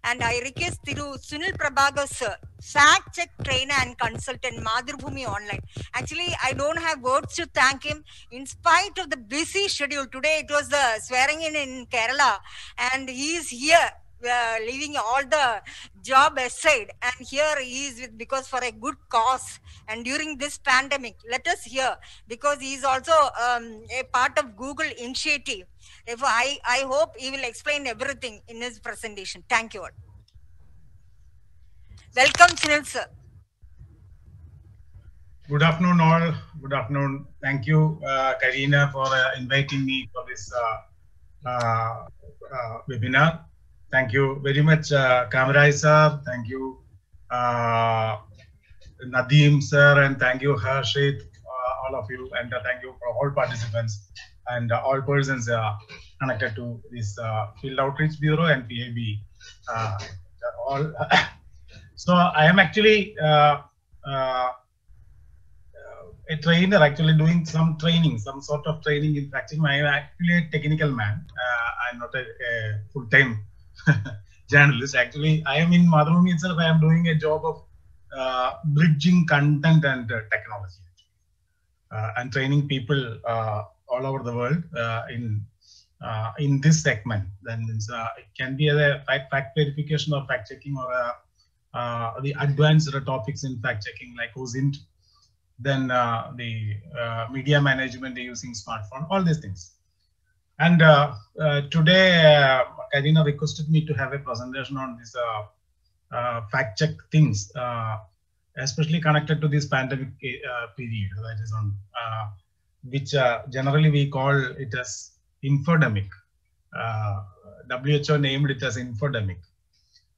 And I request Thiru Sunil Prabhakar sir, fact check trainer and consultant, Madhuribhumi Online. Actually, I don't have words to thank him. In spite of the busy schedule, today it was the swearing in Kerala, and he is here. Leaving all the job aside, and here he is with, because for a good cause. And during this pandemic, let us hear, because he is also a part of Google initiative. Therefore, I hope he will explain everything in his presentation. Thank you all. Welcome, Sunil sir. Good afternoon, all. Good afternoon. Thank you, Karina, for inviting me for this webinar. Thank you very much, Kamrai sir. Thank you, Nadeem sir, and thank you, Harshit, all of you, and thank you for all participants and all persons connected to this Field Outreach Bureau and PAB. All. So I am actually a trainer, actually doing some training, some sort of training in fact-checking. I am actually a technical man. I'm not a full-time journalist. Actually, I am in Madhuribhumi itself. I am doing a job of bridging content and technology, and training people all over the world in this segment. Then it can be a fact verification or fact checking, or the advanced topics in fact checking like OSINT. Then the media management using smartphone, all these things. And today, Karina requested me to have a presentation on this fact check things, especially connected to this pandemic period, that is on, which generally we call it as infodemic. WHO named it as infodemic.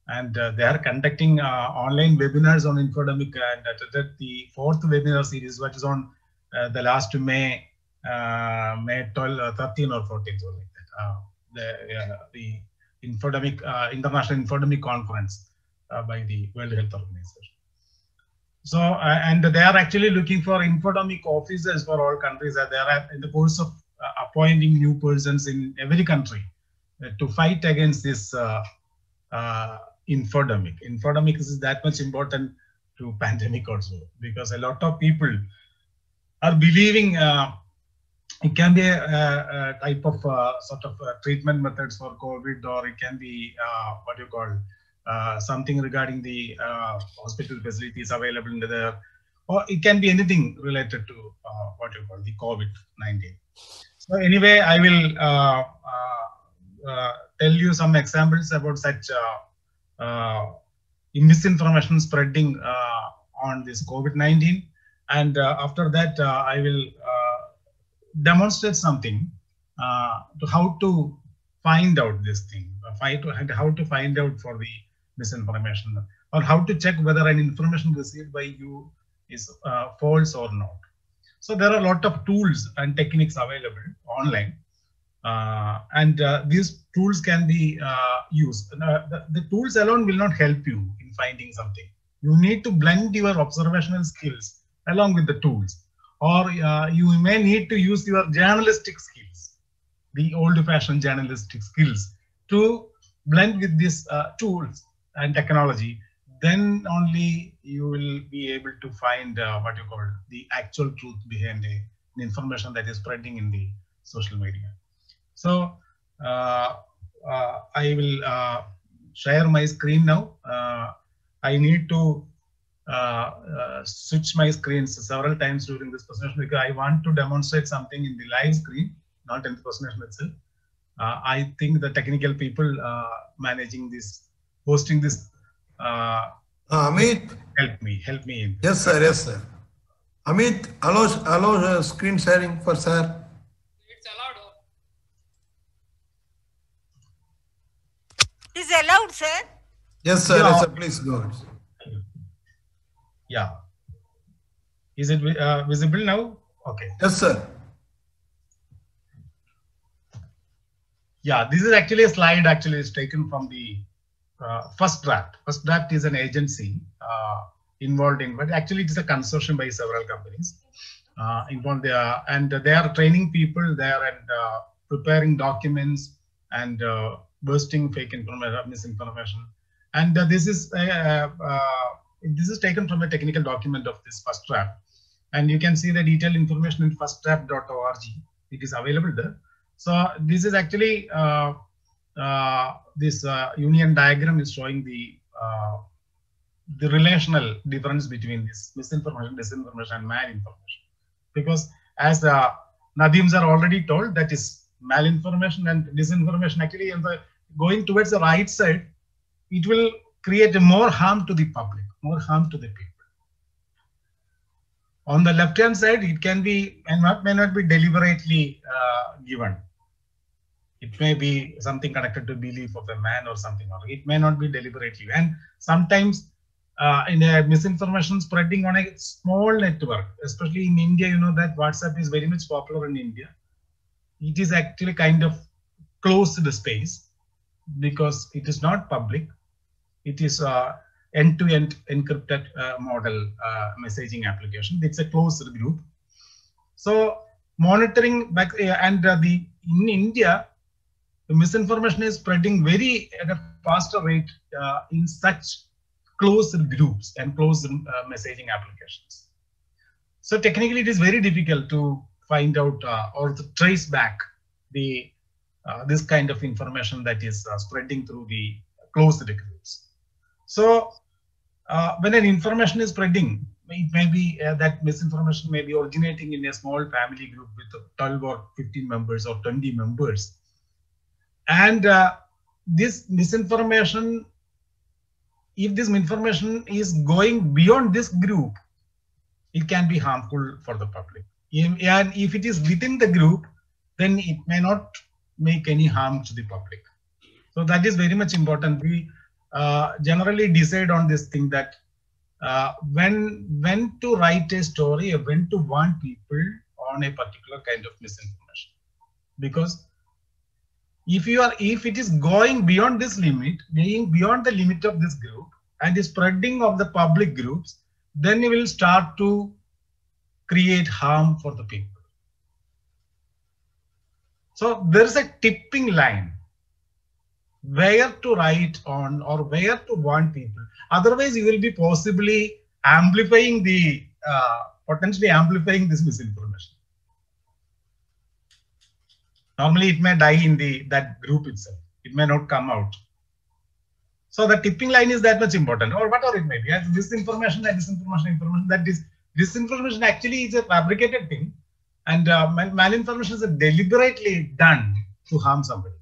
And they are conducting online webinars on infodemic, and the 4th webinar series, which is on the last May 12, 13 or 14, so like that. The infodemic, International Infodemic Conference by the World Health Organization. So, and they are actually looking for infodemic officers for all countries. They are in the course of appointing new persons in every country to fight against this infodemic. Infodemic is that much important to pandemic also, because a lot of people are believing it can be a type of sort of treatment methods for COVID, or it can be what you call something regarding the hospital facilities available in there, or it can be anything related to what you call the COVID-19. So anyway, I will tell you some examples about such misinformation spreading on this COVID-19, and after that I will demonstrate something to how to find out this thing, how to find out for the misinformation, or how to check whether an information received by you is false or not. So there are a lot of tools and techniques available online. And these tools can be used. The tools alone will not help you in finding something. You need to blend your observational skills along with the tools, or you may need to use your journalistic skills, the old-fashioned journalistic skills, to blend with these tools and technology. Then only you will be able to find what you call the actual truth behind the information that is spreading in the social media. So I will share my screen now. I need to switch my screens several times during this presentation because I want to demonstrate something in the live screen, not in the presentation itself. I think the technical people managing this, hosting this, Amit, help me in. Yes, sir. Yes, sir. Amit, allow screen sharing for sir. It's allowed. Is allowed, sir? Yes, sir. Yeah. Yes, sir. Please go ahead. Yeah. Is it visible now? Okay. Yes, sir. Yeah, this is actually a slide. Actually, is taken from the First Draft. First Draft is an agency involved in, but actually it is a consortium by several companies involved there, and they are training people there and preparing documents and bursting fake information, misinformation. And this is taken from a technical document of this first draft. And you can see the detailed information in firstdraft.org. It is available there. So this is actually this union diagram is showing the relational difference between this misinformation, disinformation, and malinformation. Because as Nadeem sir already told, that is malinformation and disinformation actually going towards the right side, it will create more harm to the public, more harm to the people. On the left-hand side, it can be and may not be deliberately given. It may be something connected to belief of a man or something, or it may not be deliberately. And sometimes in a misinformation spreading on a small network, especially in India, you know that WhatsApp is very much popular in India. It is actually kind of closed space because it is not public. It is end-to-end encrypted model messaging application. It's a closed group. So monitoring back and in India, the misinformation is spreading very at a faster rate in such closed groups and closed messaging applications. So technically, it is very difficult to find out or to trace back the this kind of information that is spreading through the closed groups. So when an information is spreading, it may be that misinformation may be originating in a small family group with 12 or 15 members or 20 members. And this misinformation, if this information is going beyond this group, it can be harmful for the public. And if it is within the group, then it may not make any harm to the public. So that is very much important. We generally decide on this thing that when to write a story or when to warn people on a particular kind of misinformation. Because if it is going beyond this limit, being beyond the limit of this group and the spreading of the public groups, then you will start to create harm for the people. So there's a tipping line where to write on or where to warn people. Otherwise, you will be possibly amplifying the potentially amplifying this misinformation. Normally, it may die in that group itself. It may not come out. So the tipping line is that much important, or whatever it may be. As disinformation and disinformation, that is disinformation actually is a fabricated thing, and malinformation is deliberately done to harm somebody.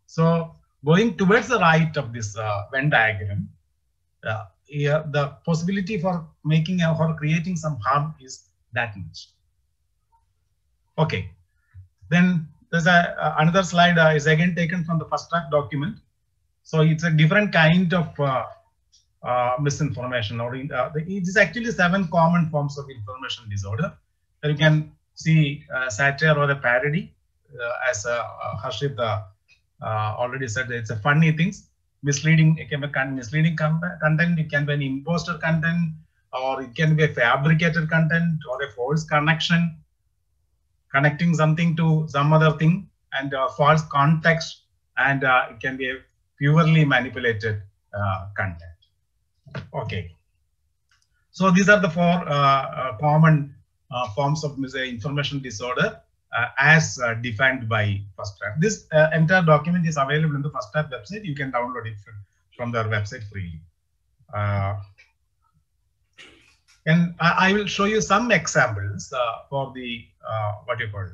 So going towards the right of this Venn diagram, the possibility for making or creating some harm is that much. Okay, then there's another slide is again taken from the first draft document. So it's a different kind of misinformation, or it is actually 7 common forms of information disorder. You can see satire or a parody, as Harshit already said. It's a funny things, misleading content. It can be an imposter content, or it can be a fabricated content, or a false connection, connecting something to some other thing, and false context, and it can be a purely manipulated content. Okay, so these are the 4 common forms of information disorder as defined by first draft. This entire document is available in the first draft website. You can download it from their website freely. And I will show you some examples for the what you call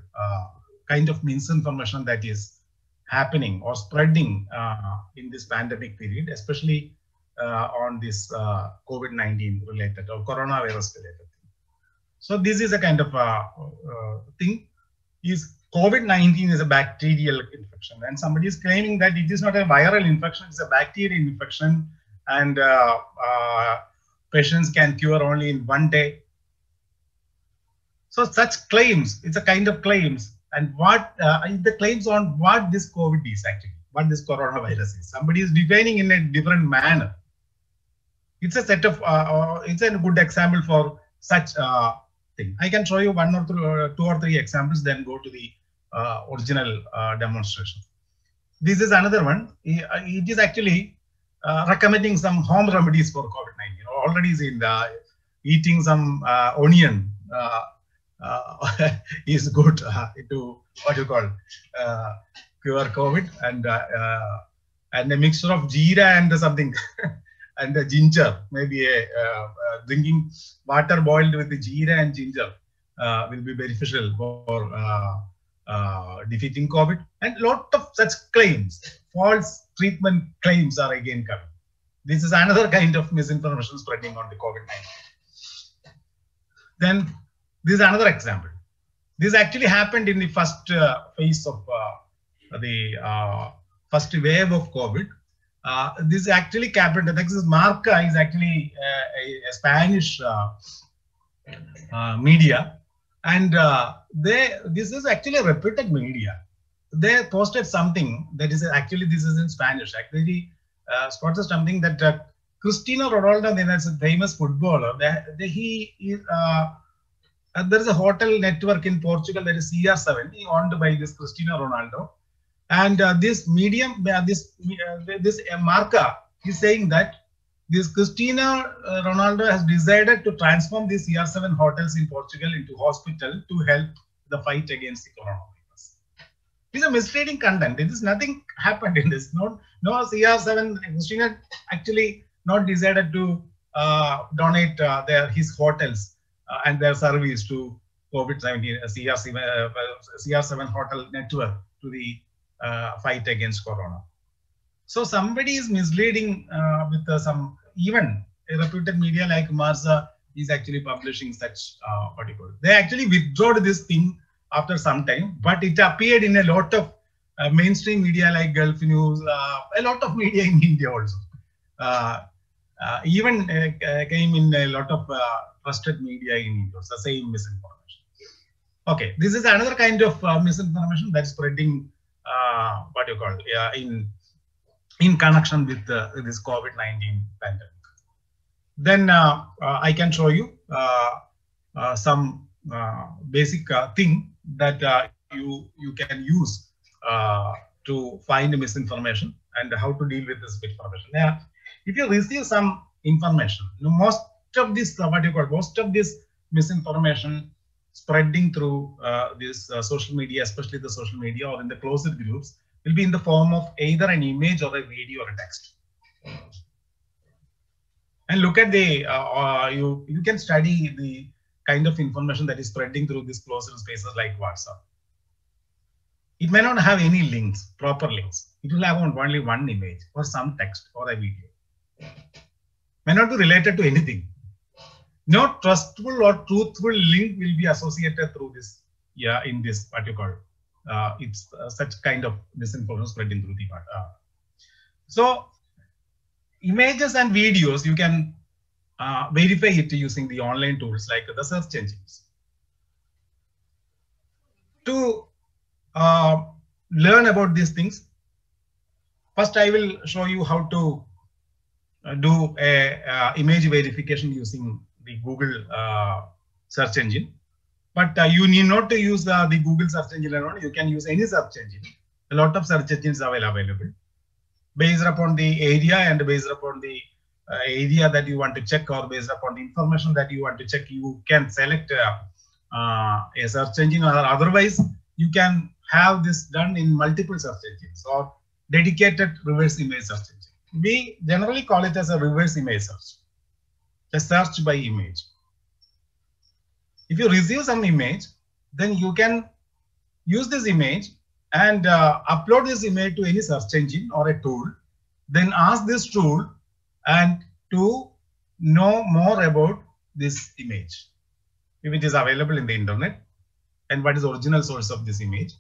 kind of misinformation that is happening or spreading in this pandemic period, especially on this COVID-19 related or coronavirus related thing. So this is a kind of thing. Is COVID-19 is a bacterial infection, and somebody is claiming that it is not a viral infection, it's a bacterial infection, and patients can cure only in 1 day. So such claims, it's a kind of claims. And what the claims on what this COVID is actually, what this coronavirus is. Somebody is defining in a different manner. It's a set of, it's a good example for such thing. I can show you 2 or 3 examples, then go to the original demonstration. This is another one. It is actually recommending some home remedies for COVID-19. Already seen eating some onion is good to what you call cure COVID, and a mixture of jeera and something and ginger, maybe drinking water boiled with the jeera and ginger will be beneficial for defeating COVID. And lot of such claims, false treatment claims are again coming. This is another kind of misinformation spreading on the COVID-19. Then this is another example. This actually happened in the first phase of the first wave of COVID. This actually happened. This is Marca is actually a Spanish media, and this is actually a reputed media. They posted something that is actually, this is in Spanish. Actually, posted something that Cristiano Ronaldo, then as a famous footballer, there is a hotel network in Portugal that is CR7, owned by this Cristiano Ronaldo, and this medium, this Marca is saying that this Cristiano Ronaldo has decided to transform these CR7 hotels in Portugal into hospital to help the fight against the coronavirus. This is a misleading content. It is nothing happened in this. No CR7 Cristiano actually not decided to donate his hotels and their service to COVID-19 CR7 hotel network to the fight against corona. So somebody is misleading with some, even a reputed media like Marca is actually publishing such articles. They actually withdrew this thing after some time, but it appeared in a lot of mainstream media like Gulf News, a lot of media in India also. Even came in a lot of trusted media in India, the same misinformation. Okay, this is another kind of misinformation that's spreading what you call in connection with this COVID-19 pandemic. Then I can show you some basic thing that you can use to find misinformation and how to deal with this misinformation. Now, if you receive some information, most of this most of this misinformation spreading through this social media, especially the social media or in the closed groups, will be in the form of either an image or a video or a text. And look at the, you can study the kind of information that is spreading through these closed spaces like WhatsApp. It may not have any links, proper links. It will have only one image or some text or a video. May not be related to anything. No trustful or truthful link will be associated through this, in this what you call, it's such kind of misinformation spreading through the so images and videos, you can verify it using the online tools like the search engines. To learn about these things, first I will show you how to do a image verification using the Google search engine. But you need not to use the Google search engine alone. You can use any search engine. A lot of search engines are available. Based upon the area and based upon the area that you want to check, or based upon the information that you want to check, you can select a search engine, or otherwise you can have this done in multiple search engines or dedicated reverse image search engine. We generally call it as a reverse image search, a search by image. If you receive some image, then you can use this image and upload this image to any search engine or a tool, then ask this tool and to know more about this image, if it is available in the internet, and what is the original source of this image.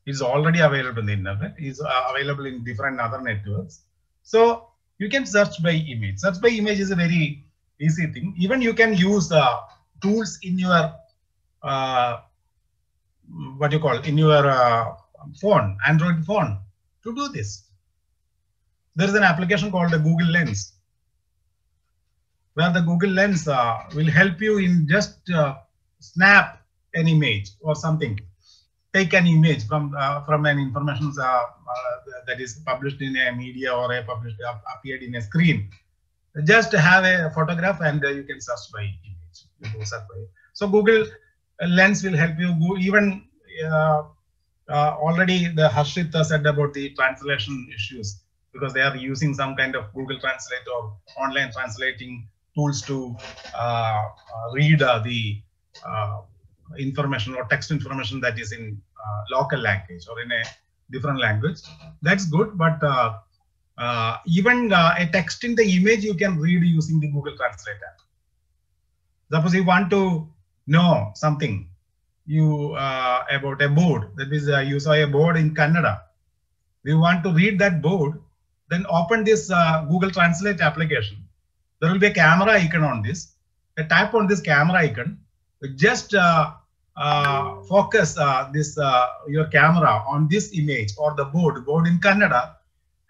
It is already available in the internet, it is available in different other networks. So you can search by image. Search by image is a very easy thing. Even you can use tools in your what you call, in your phone, Android phone, to do this. There is an application called the Google Lens, where the Google Lens will help you in just snap an image or something take an image from an information that is published in a media or appeared in a screen. Just have a photograph and you can search by image. So Google Lens will help you go even already the Harshit said about the translation issues, because they are using some kind of Google Translate or online translating tools to read the information or text information that is in local language or in a different language. That's good, but even a text in the image you can read using the Google Translate app. Suppose you want to know something about a board, that is you saw a board in Kannada. You want to read that board, then open this Google Translate application. There will be a camera icon on this. Tap on this camera icon. Just focus your camera on this image or the board in Kannada,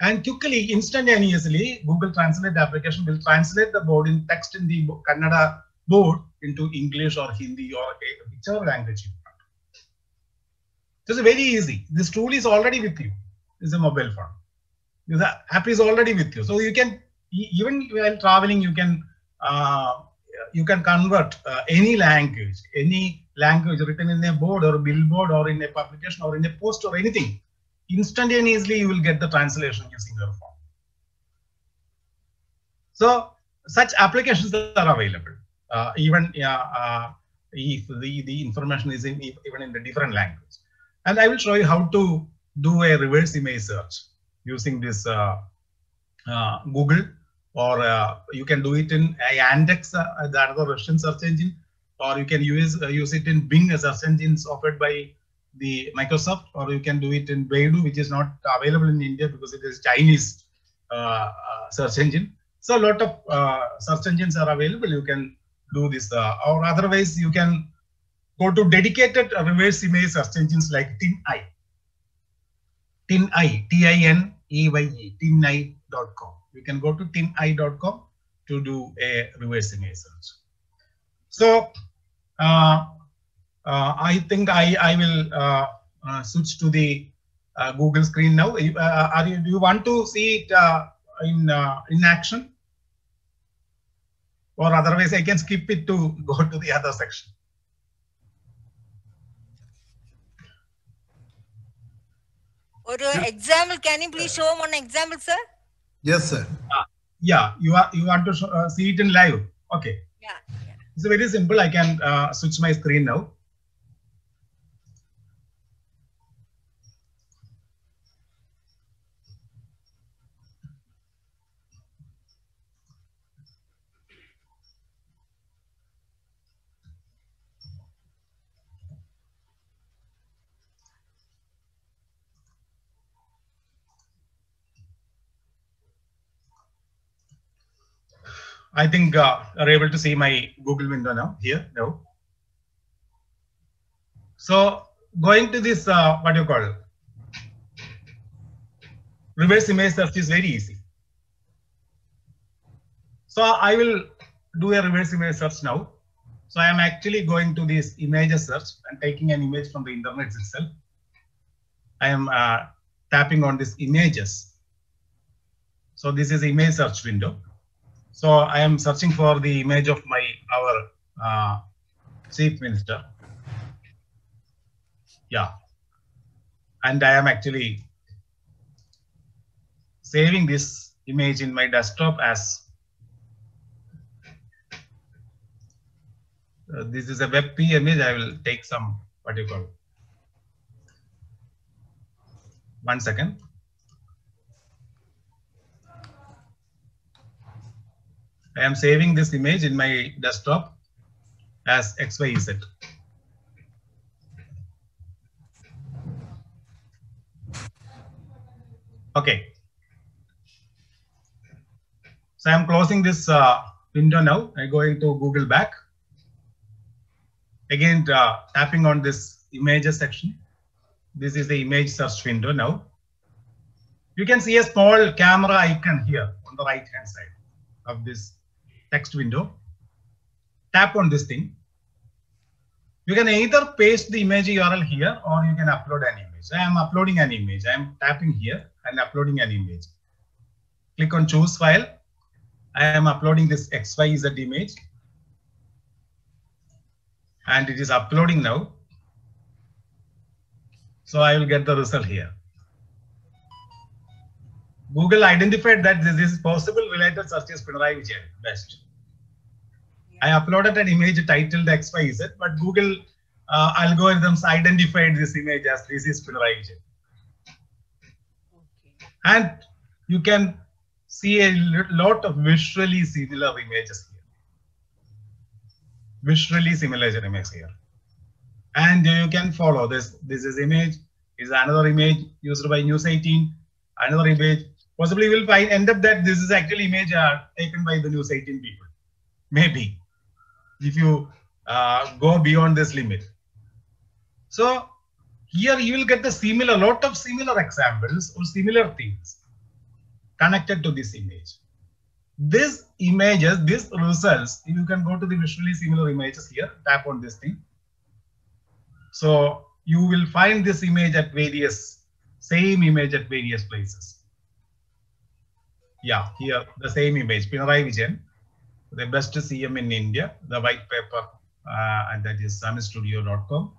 and quickly, instantaneously, Google Translate application will translate the board in text in the Kannada board into English or Hindi or whichever language you want. So it's very easy. This tool is already with you. It's a mobile phone. The app is already with you. So you can, even while traveling, you can convert any language written in a board or a billboard or in a publication or in a post or anything. Instantaneously, you will get the translation using your phone. So such applications are available, even if the information is even in the different language. And I will show you how to do a reverse image search using this Google, or you can do it in Yandex, the other Russian search engine, or you can use it in Bing, a search engines offered by the Microsoft, or you can do it in Baidu, which is not available in India because it is Chinese search engine. So a lot of search engines are available. You can do this, or otherwise you can go to dedicated reverse image search engines like TinEye, TINEYE, tineye.com. You can go to tineye.com to do a reverse image search. So I think I will switch to the Google screen now. Do you want to see it in action? Or otherwise I can skip it to go to the other section. Or example, can you please show one example, sir? Yes, sir. Yeah, you want to see it in live. Okay. Yeah. It's very simple. I can switch my screen now. I think are able to see my Google window now here. No. So going to this, what you call reverse image search is very easy. So I will do a reverse image search now. So I am actually going to this image search and taking an image from the internet itself. I am tapping on this images. So this is image search window. So I am searching for the image of our chief minister. Yeah, and I am actually saving this image in my desktop as this is a WebP image. I will take some, what you call, 1 second. I am saving this image in my desktop as XYZ. Okay. So I am closing this window now. I'm going to Google back. Again, tapping on this images section. This is the image search window now. You can see a small camera icon here on the right hand side of this text window. Tap on this thing. You can either paste the image URL here or you can upload an image. I am uploading an image. I am tapping here and uploading an image. Click on choose file. I am uploading this XYZ image and it is uploading now. So I will get the result here. Google identified that this is possible related search is Pinarayi Vijayan best. I uploaded an image titled XYZ, but Google algorithms identified this image as this is Pinarayi Vijayan. Okay. And you can see a lot of visually similar images here. Visually similar images here. And you can follow this. This is image, is another image used by News 18, another image. Possibly we'll end up that this is actually image taken by the News 18 people. Maybe, if you go beyond this limit. So here you will get the lot of similar examples or similar things connected to this image. This images, these results, you can go to the visually similar images here, tap on this thing. So you will find this image at same image at various places. Yeah, here the same image, Pinarayi Vijayan, the best CM in India, the white paper, and that is sunstudio.com.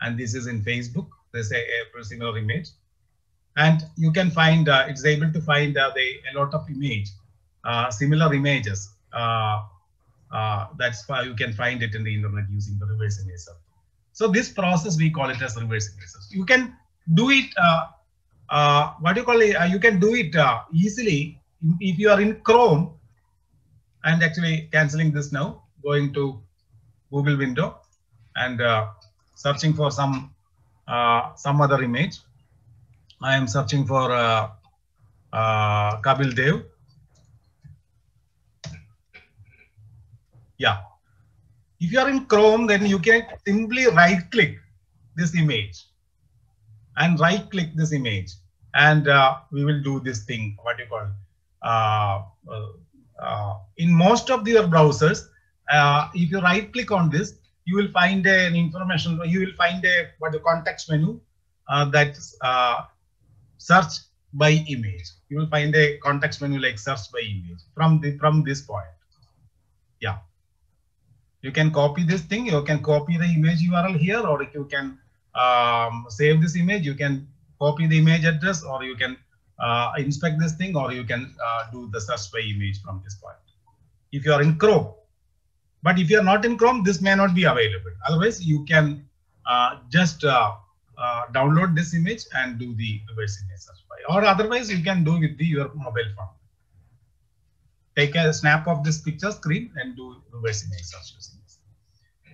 And this is in Facebook. There's a similar image. And you can find, it's able to find a lot of similar images. That's why you can find it in the internet using the reverse image search. So this process, we call it as reverse image search. You can do it, you can do it easily if you are in Chrome, and actually canceling this now, going to Google window and searching for some other image. I am searching for Kapil Dev. Yeah. If you are in Chrome, then you can simply right click this image and right click this image. And we will do this thing, what you call, in most of your browsers, if you right click on this, you will find an information, you will find a context menu that's search by image. You will find a context menu like search by image from this point. Yeah. You can copy this thing, you can copy the image URL here, or you can save this image, you can copy the image address, or you can inspect this thing, or you can do the search by image from this point. If you are in Chrome. But if you are not in Chrome, this may not be available. Otherwise, you can just download this image and do the reverse image search by. Or otherwise, you can do with your mobile phone. Take a snap of this picture screen and do reverse image search using this.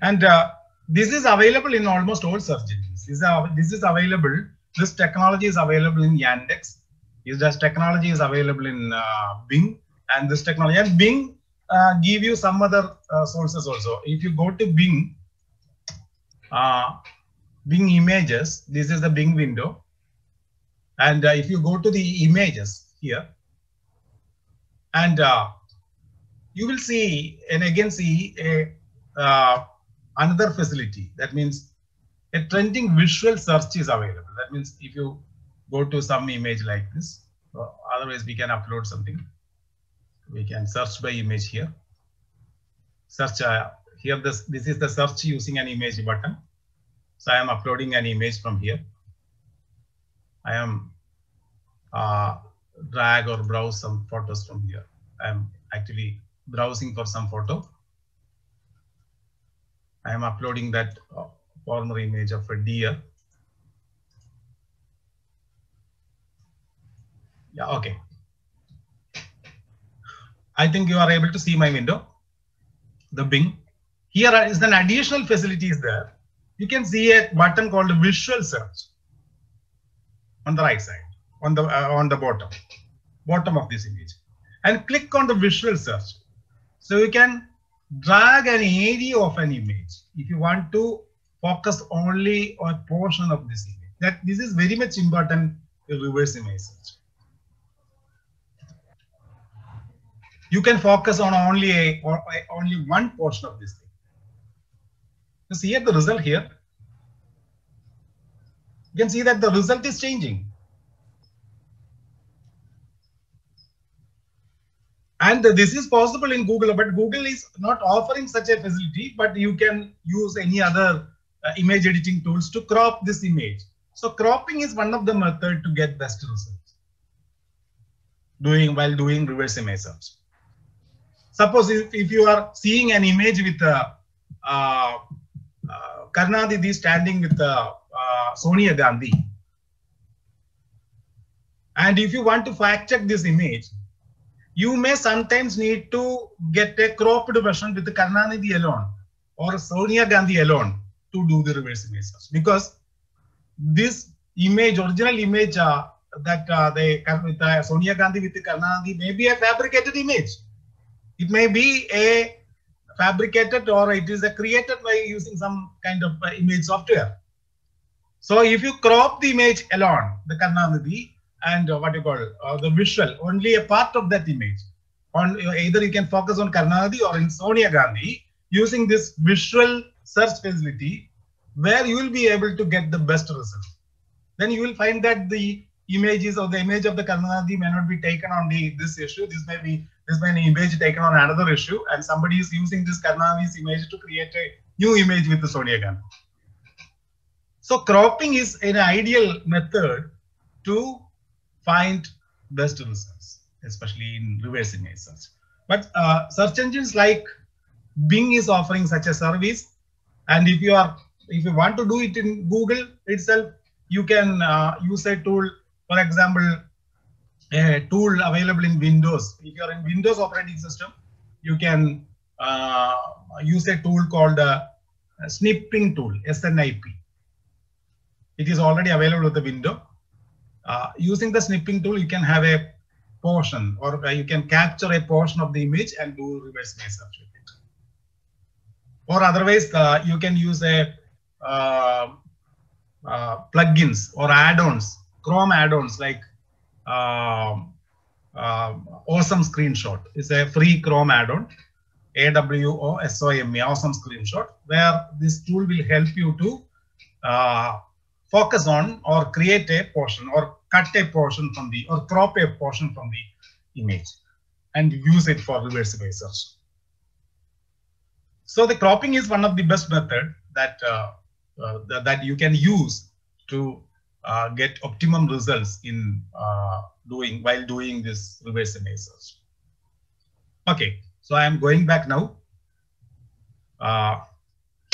And this is available in almost all search engines. This is available. This technology is available in Yandex. This technology is available in Bing, and this technology and Bing give you some other sources also. If you go to Bing, Bing images, this is the Bing window, and if you go to the images here, and you will see and again see another facility. That means a trending visual search is available. That means if you go to some image like this, otherwise we can upload something. We can search by image here. Search here. This is the search using an image button. So I am uploading an image from here. I am drag or browse some photos from here. I am actually browsing for some photo. I am uploading that former image of a deer. Yeah, okay. I think you are able to see my window, the Bing. Here is an additional facilities there. You can see a button called visual search on the right side, on the bottom of this image, and click on the visual search. So you can drag an area of an image if you want to focus only on a portion of this image. This is very much important in reverse image search. You can focus on only one portion of this thing. You see the result here. You can see that the result is changing. And this is possible in Google, but Google is not offering such a facility, but you can use any other image editing tools to crop this image. So cropping is one of the methods to get best results while doing reverse image search. Suppose if you are seeing an image with Karunanidhi standing with Sonia Gandhi, and if you want to fact check this image, you may sometimes need to get a cropped version with Karunanidhi alone or Sonia Gandhi alone to do the reverse image search, because this image, original image with Sonia Gandhi with Karunanidhi may be a fabricated image. It may be a fabricated, or it is created by using some kind of image software. So if you crop the image alone, the Karunanidhi, and what you call the visual, only a part of that image, either you can focus on Karunanidhi or in Sonia Gandhi, using this visual search facility, where you will be able to get the best result. Then you will find that the images or the image of the Karunanidhi may not be taken on this issue. This may be an image taken on another issue, and somebody is using this Karunanidhi's image to create a new image with the Sonia Gandhi. So cropping is an ideal method to find best results, especially in reverse image search. But search engines like Bing is offering such a service, and if you want to do it in Google itself, you can use a tool. For example, a tool available in Windows. If you are in Windows operating system, you can use a tool called snipping tool, SNIP. It is already available with the window. Using the snipping tool, you can have a portion, or you can capture a portion of the image and do reverse image search with it. Or otherwise, you can use a plugins or add-ons, Chrome add-ons like Awesome Screenshot. It's a free Chrome add-on, AWOSOME, Awesome Screenshot, where this tool will help you to focus on or create a portion or cut a portion from the, or crop a portion from the image and use it for reverse image search. So the cropping is one of the best method that that you can use to get optimum results in while doing this reverse image search. Okay, so I am going back now.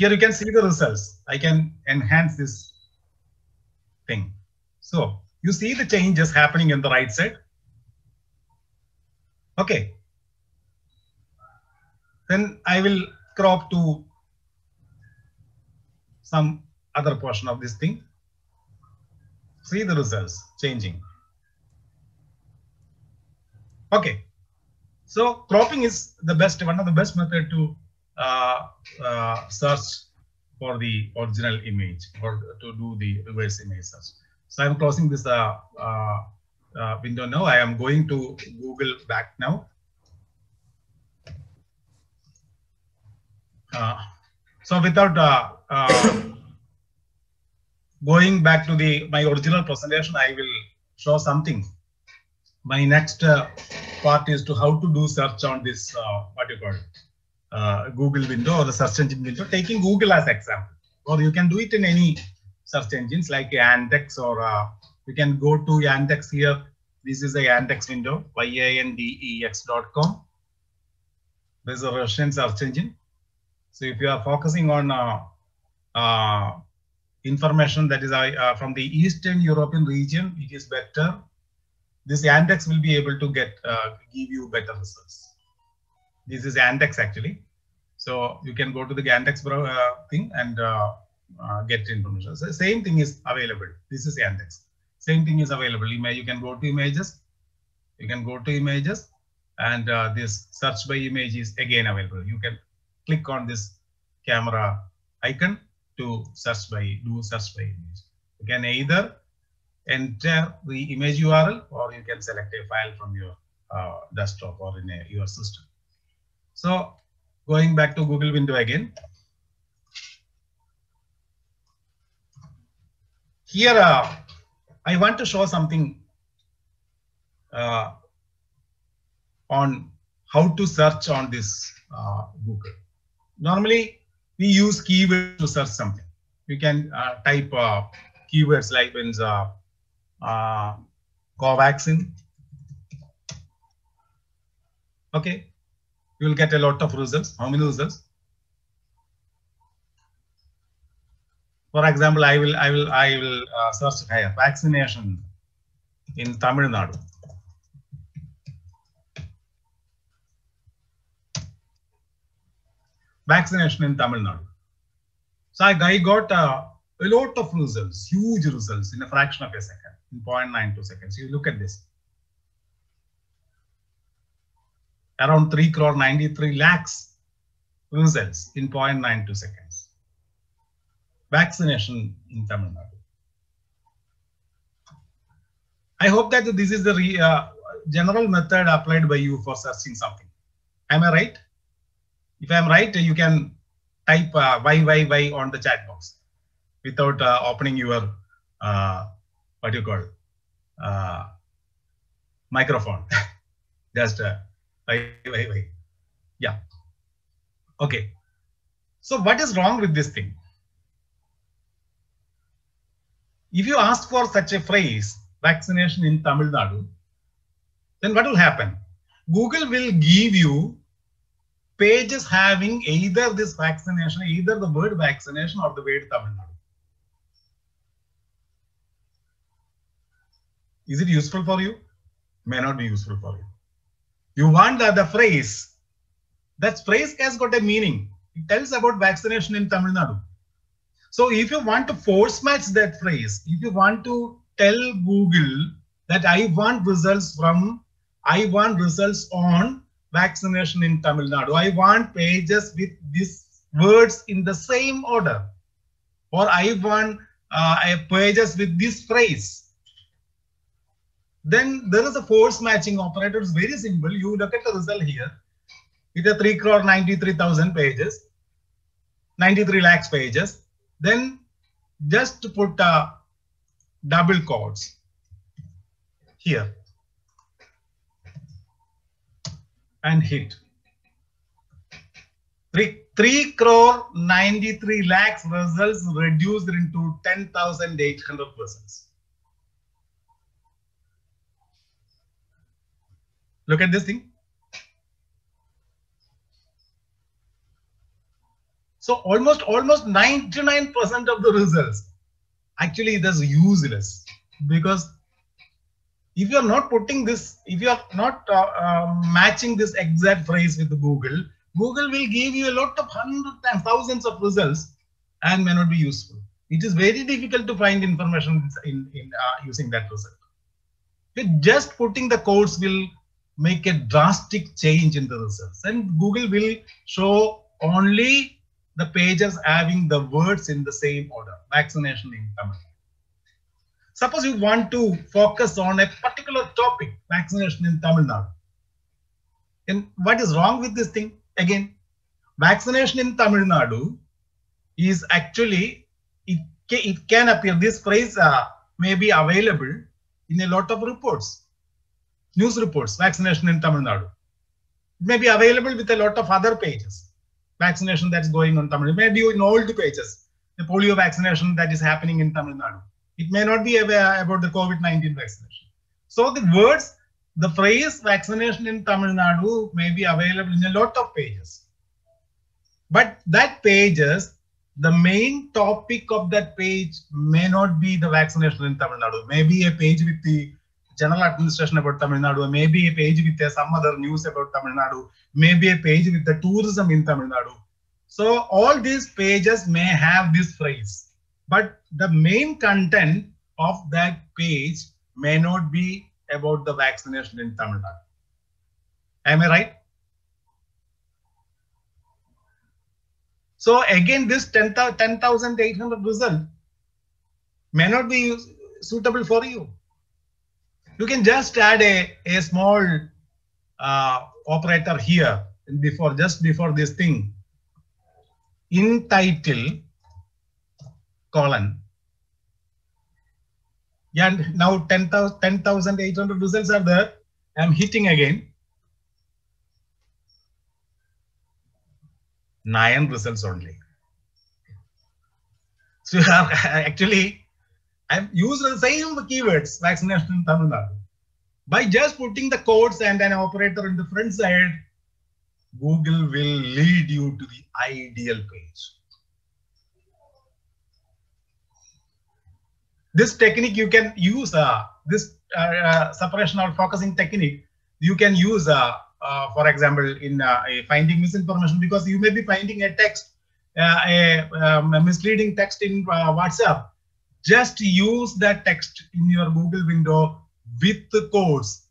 Here you can see the results. I can enhance this thing. So you see the changes happening in the right side. Okay. Then I will crop to some other portion of this thing. See the results changing. Okay. So cropping is the best, one of the best method to search for the original image or to do the reverse image search. So I'm closing this window now. I am going to Google back now. So without going back to my original presentation, I will show something. My next part is to how to do search on this what you call Google window or the search engine window, taking Google as example. Or you can do it in any search engines like Yandex, or you can go to Yandex here. This is a Yandex window, yandex.com. There's a Russian search engine. So if you are focusing on information that is from the Eastern European region, it is better. This Yandex will be able to give you better results. This is Yandex actually. So you can go to the Yandex thing and get information. So same thing is available. This is Yandex. Same thing is available. You can go to images. You can go to images, and this search by image is again available. You can click on this camera icon to do search by image. You can either enter the image URL, or you can select a file from your desktop or in your system. So going back to Google window again. here I want to show something on how to search on this Google. Normally, we use keywords to search something. You can type keywords like Covaxin. Okay, you will get a lot of results. How many results? For example, I will search here vaccination in Tamil Nadu. Vaccination in Tamil Nadu. So I got a lot of results, huge results in a fraction of a second, in 0.92 seconds. You look at this. Around 3.93 lakhs results in 0.92 seconds. Vaccination in Tamil Nadu. I hope that this is the general method applied by you for searching something. Am I right? If I am right, you can type YYY on the chat box without opening your what you call microphone. Just YYY. Yeah. Okay. So what is wrong with this thing? If you ask for such a phrase, vaccination in Tamil Nadu, then what will happen? Google will give you pages having either this vaccination, either the word vaccination or the word Tamil Nadu. Is it useful for you? May not be useful for you. You want the phrase. That phrase has got a meaning. It tells about vaccination in Tamil Nadu. So if you want to force match that phrase, if you want to tell Google that I want results on vaccination in Tamil Nadu, I want pages with these words in the same order, or I want pages with this phrase, then there is a force matching operator. It's very simple. You look at the result here with a 3,93,000 pages, 93 lakhs pages. Then just put double quotes here and hit 3 crore 93 lakhs results reduced into 10,800 persons. Look at this thing. So almost 99% of the results actually it is useless, because if you are not putting this, if you are not matching this exact phrase with Google, Google will give you a lot of hundreds and thousands of results and may not be useful. It is very difficult to find information in using that result. Just putting the codes will make a drastic change in the results, and Google will show only the pages having the words in the same order. Vaccination in Tamil. Suppose you want to focus on a particular topic, vaccination in Tamil Nadu. And what is wrong with this thing? Again, vaccination in Tamil Nadu is actually, it can appear, this phrase may be available in a lot of reports, news reports, vaccination in Tamil Nadu. It may be available with a lot of other pages. Vaccination that's going on Tamil Nadu. Maybe in old pages, the polio vaccination that is happening in Tamil Nadu. It may not be about the COVID-19 vaccination. So the words, the phrase vaccination in Tamil Nadu may be available in a lot of pages. But that pages, the main topic of that page may not be the vaccination in Tamil Nadu. Maybe a page with the general administration about Tamil Nadu, maybe a page with some other news about Tamil Nadu, maybe a page with the tourism in Tamil Nadu. So all these pages may have this phrase, but the main content of that page may not be about the vaccination in Tamil Nadu. Am I right? So again, this 10,800 result may not be suitable for you. You can just add a small operator here just before this thing. In title colon Yeah, and now 10,800 results are there. I'm hitting again. 9 results only. So actually, I've used the same keywords, vaccination in Tamil Nadu. By just putting the codes and an operator in the front side, Google will lead you to the ideal page. This technique you can use, this separation or focusing technique, you can use, for example, in finding misinformation, because you may be finding a text, a misleading text in WhatsApp. Just use that text in your Google window with the codes.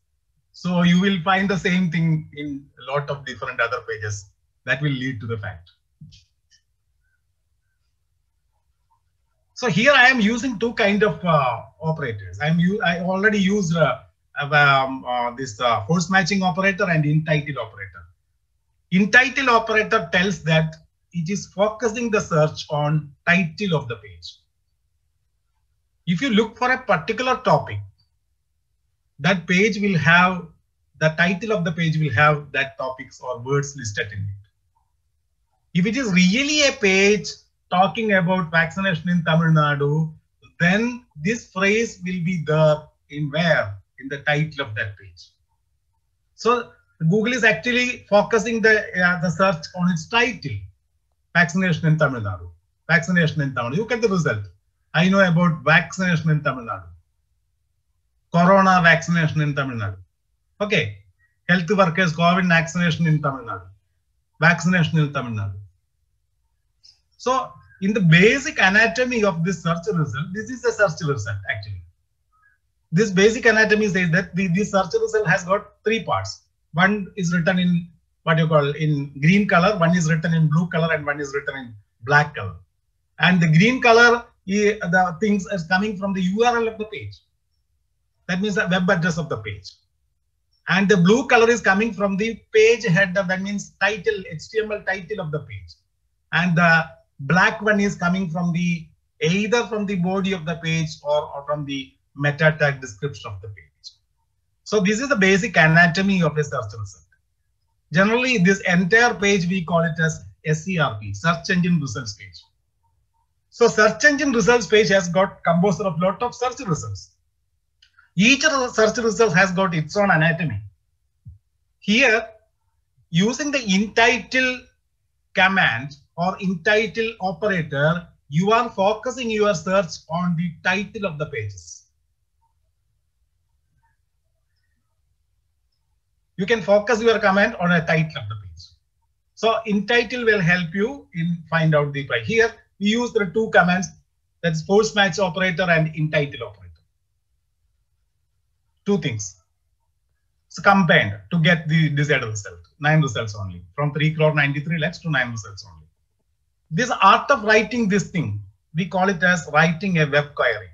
So you will find the same thing in a lot of different other pages. That will lead to the fact. So here I am using two kind of operators. I already used this force matching operator and in title operator. In title operator tells that it is focusing the search on title of the page. If you look for a particular topic, that page will have, the title of the page will have that topics or words listed in it. If it is really a page talking about vaccination in Tamil Nadu, then this phrase will be there in where? In the title of that page. So Google is actually focusing the search on its title. Vaccination in Tamil Nadu. Vaccination in Tamil Nadu. Look at the result. I know about vaccination in Tamil Nadu. Corona vaccination in Tamil Nadu. Okay. Health workers COVID vaccination in Tamil Nadu. Vaccination in Tamil Nadu. So in the basic anatomy of this search result, this is a search result actually. This basic anatomy says that this search result has got 3 parts. One is written in what you call in green color, one is written in blue color, and one is written in black color. And the green color, the things is coming from the URL of the page. That means the web address of the page. And the blue color is coming from the page header, that means title, HTML title of the page. And the black one is coming from the either from the body of the page or from the meta tag description of the page. So this is the basic anatomy of a search result. Generally, this entire page we call it as SERP, search engine results page. So search engine results page has got composed of lot of search results. Each search result has got its own anatomy. Here, using the InTitle command or InTitle operator, you are focusing your search on the title of the pages. You can focus your command on a title of the page. So InTitle will help you in find out the price. Here we use the 2 commands, that's force match operator and InTitle operator. 2 things. So combined to get the desired result. 9 results only, from 3,93 lakhs to 9 results only. This art of writing this thing, we call it as writing a web query.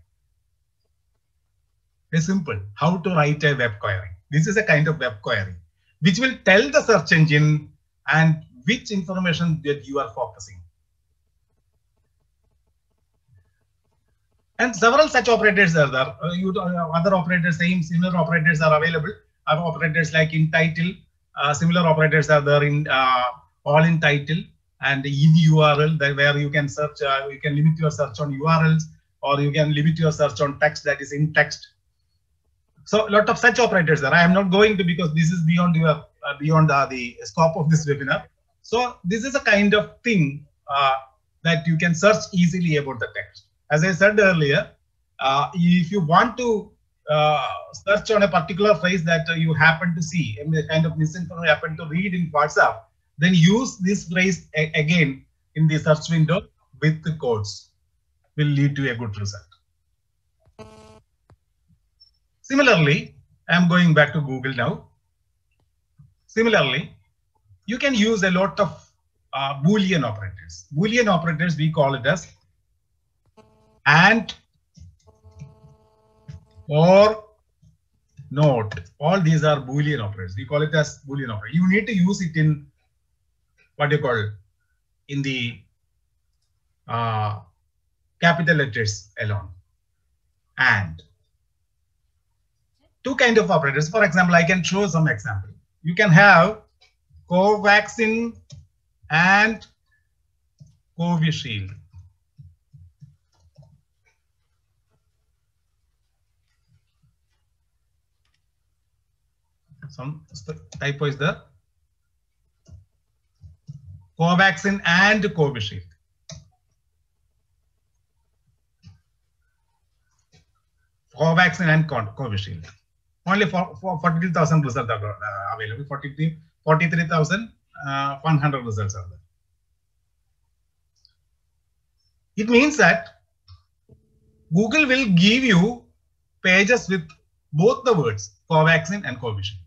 Very simple. How to write a web query. This is a kind of web query, which will tell the search engine and which information that you are focusing. And several such operators are there. Other operators, similar operators are available. Other operators like InTitle, similar operators are there in all in title and in URL, where you can search, you can limit your search on URLs, or you can limit your search on text, that is in text. So a lot of such operators there. I am not going to, because this is beyond your the scope of this webinar. So this is a kind of thing that you can search easily about the text. As I said earlier, if you want to search on a particular phrase that you happen to see, a kind of misinformation you happen to read in WhatsApp, then use this phrase again in the search window with the codes. Will lead to a good result. Similarly, I am going back to Google now. Similarly, you can use a lot of Boolean operators. Boolean operators, we call it as and, or, not. All these are Boolean operators. We call it as Boolean operator. You need to use it in what you call in the capital letters alone. And two kind of operators. For example, I can show some example. You can have Covaxin and Covishield. Some typo is there. Covaxin and Covishield. Covaxin and Covishield. Only for 42,000 results are available. 43,100 results are there. It means that Google will give you pages with both the words Covaxin and Covishield.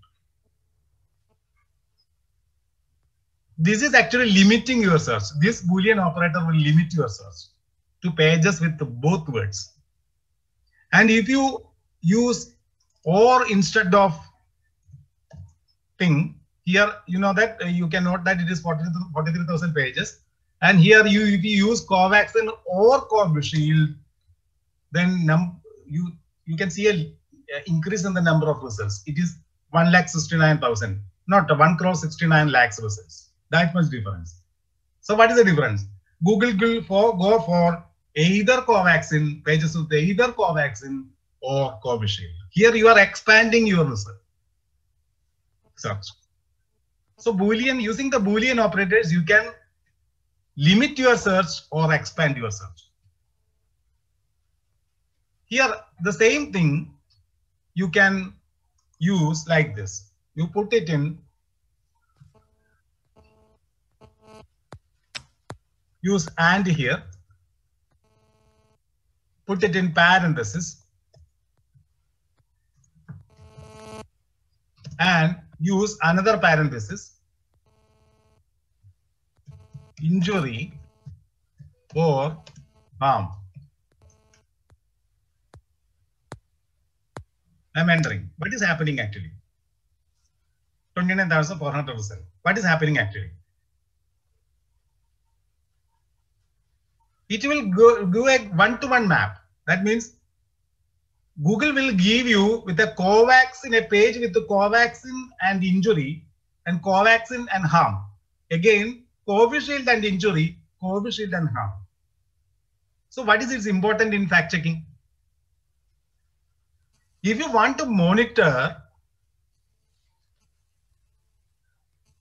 This is actually limiting your search. This Boolean operator will limit your search to pages with both words. And if you use or instead of thing, here you know that you can note that it is 43,000 pages. And here if you use Covaxin or Covishield, then you can see a increase in the number of results. It is 1,69,000, not 1,69 lakhs results. That much difference. So what is the difference? Google will go for either Covaxin, pages with either Covaxin or Covishield. Here you are expanding your result. Search. So Boolean, using the Boolean operators, you can limit your search or expand your search. Here, the same thing you can use like this. You put it in, use and here, put it in parenthesis, and use another parenthesis, injury or harm. I'm entering. What is happening actually? 29,400%. What is happening actually? It will go a one-to-one map. That means Google will give you with a Covaxin, a page with the Covaxin and injury, and Covaxin and harm. Again, Covishield and injury, Covishield and harm. So what is its important in fact checking? If you want to monitor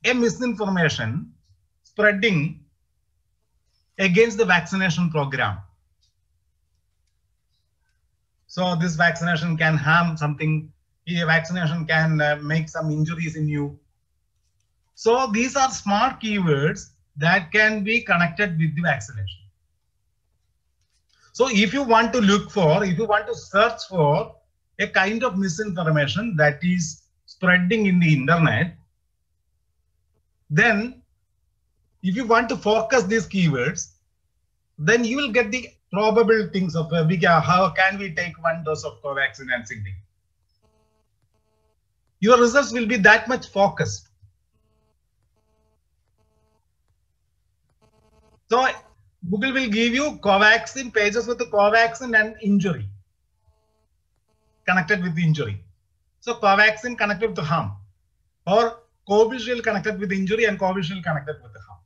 a misinformation spreading against the vaccination program, so this vaccination can harm something, a vaccination can make some injuries in you. So these are smart keywords that can be connected with the vaccination. So if you want to look for, if you want to search for a kind of misinformation that is spreading in the internet, then if you want to focus these keywords, then you will get the probable things of how can we take one dose of Covaxin and something. Your results will be that much focused. So Google will give you Covaxin pages with the Covaxin and injury, connected with the injury. So Covaxin connected with the harm, or Covishield connected with injury and Covishield connected with the harm.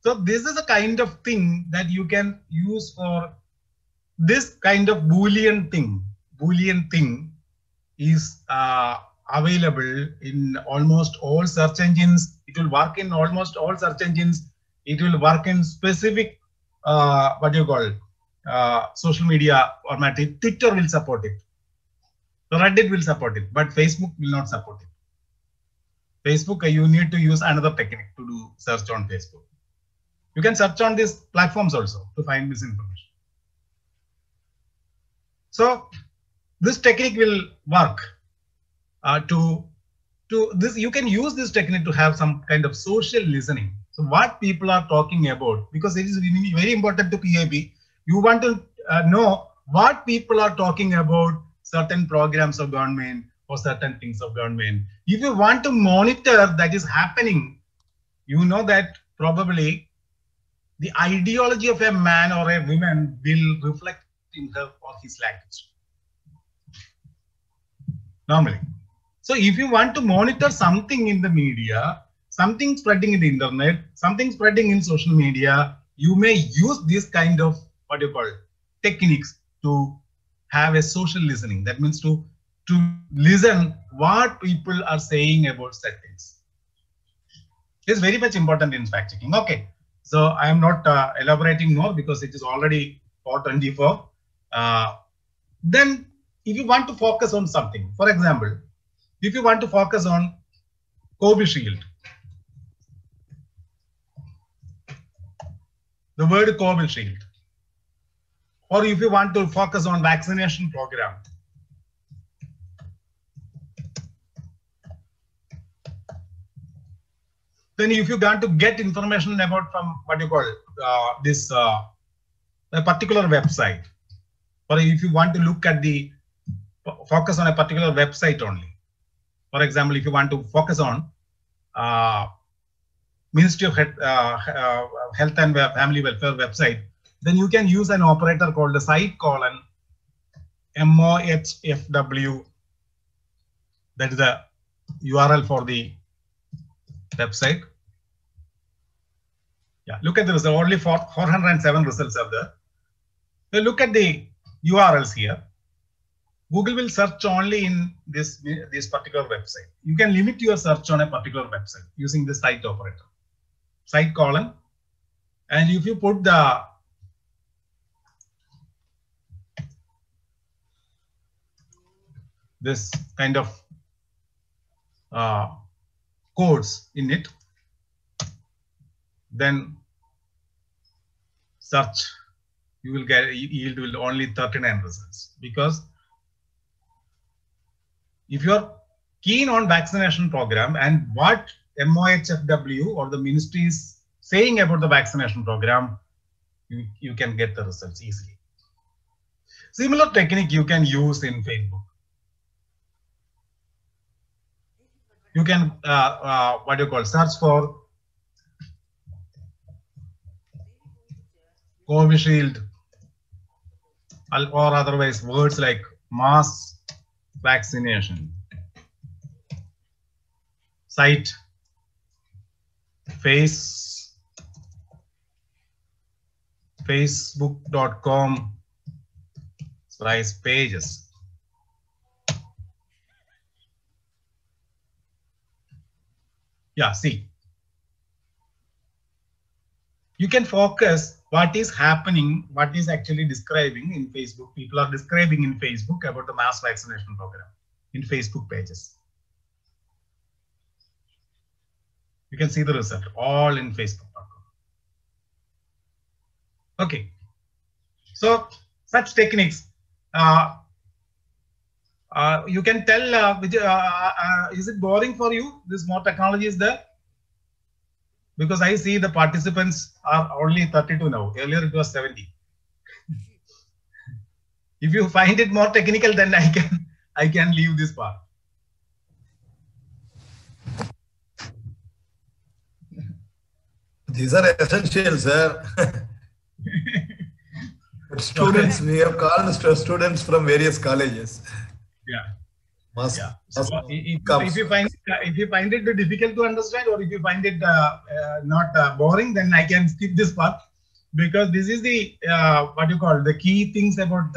So this is a kind of thing that you can use for this kind of Boolean thing. Boolean thing is available in almost all search engines. It will work in almost all search engines. It will work in specific, social media format. Twitter will support it. Reddit will support it, but Facebook will not support it. Facebook, you need to use another technique to do search on Facebook. You can search on these platforms also to find misinformation. So this technique will work you can use this technique to have some kind of social listening. So what people are talking about, because it is very important to PIB, you want to know what people are talking about certain programs of government or certain things of government. If you want to monitor that is happening, you know that probably the ideology of a man or a woman will reflect in her or his language. normally. So if you want to monitor something in the media, something spreading in the internet, something spreading in social media, you may use this kind of what you call techniques to have a social listening. That means to listen what people are saying about settings. It's very much important in fact checking. Okay, so I am not elaborating more because it is already 4:24. Then if you want to focus on something, for example, if you want to focus on Covishield, the word Covishield, or if you want to focus on vaccination program, then if you want to get information about from what you call this a particular website, or if you want to look at the focus on a particular website only. For example, if you want to focus on Ministry of Health and Family Welfare website, then you can use an operator called the /MOHFW. That is the URL for the website. Yeah, look at the result. Only 407 results are there. So look at the URLs here. Google will search only in this particular website. You can limit your search on a particular website using the site operator. Site : and if you put the this kind of codes in it, then search, you will get yield will only 39 results, because if you are keen on vaccination program and what MOHFW or the ministry is saying about the vaccination program, you can get the results easily. Similar technique you can use in Facebook. You can what do you call, search for Covishield, or otherwise words like mass vaccination, site, facebook.com pages. Yeah, see, you can focus what is happening, what is actually describing in Facebook. People are describing in Facebook about the mass vaccination program in Facebook pages. You can see the result all in Facebook.com. Okay, so such techniques, you can tell, is it boring for you? This more technology is there? Because I see the participants are only 32 now. Earlier it was 70. If you find it more technical, then I can leave this part. These are essential, sir. But students, we have called students from various colleges. Yeah. Yeah. So if you find it difficult to understand, or if you find it not boring, then I can skip this part, because this is the what you call the key things about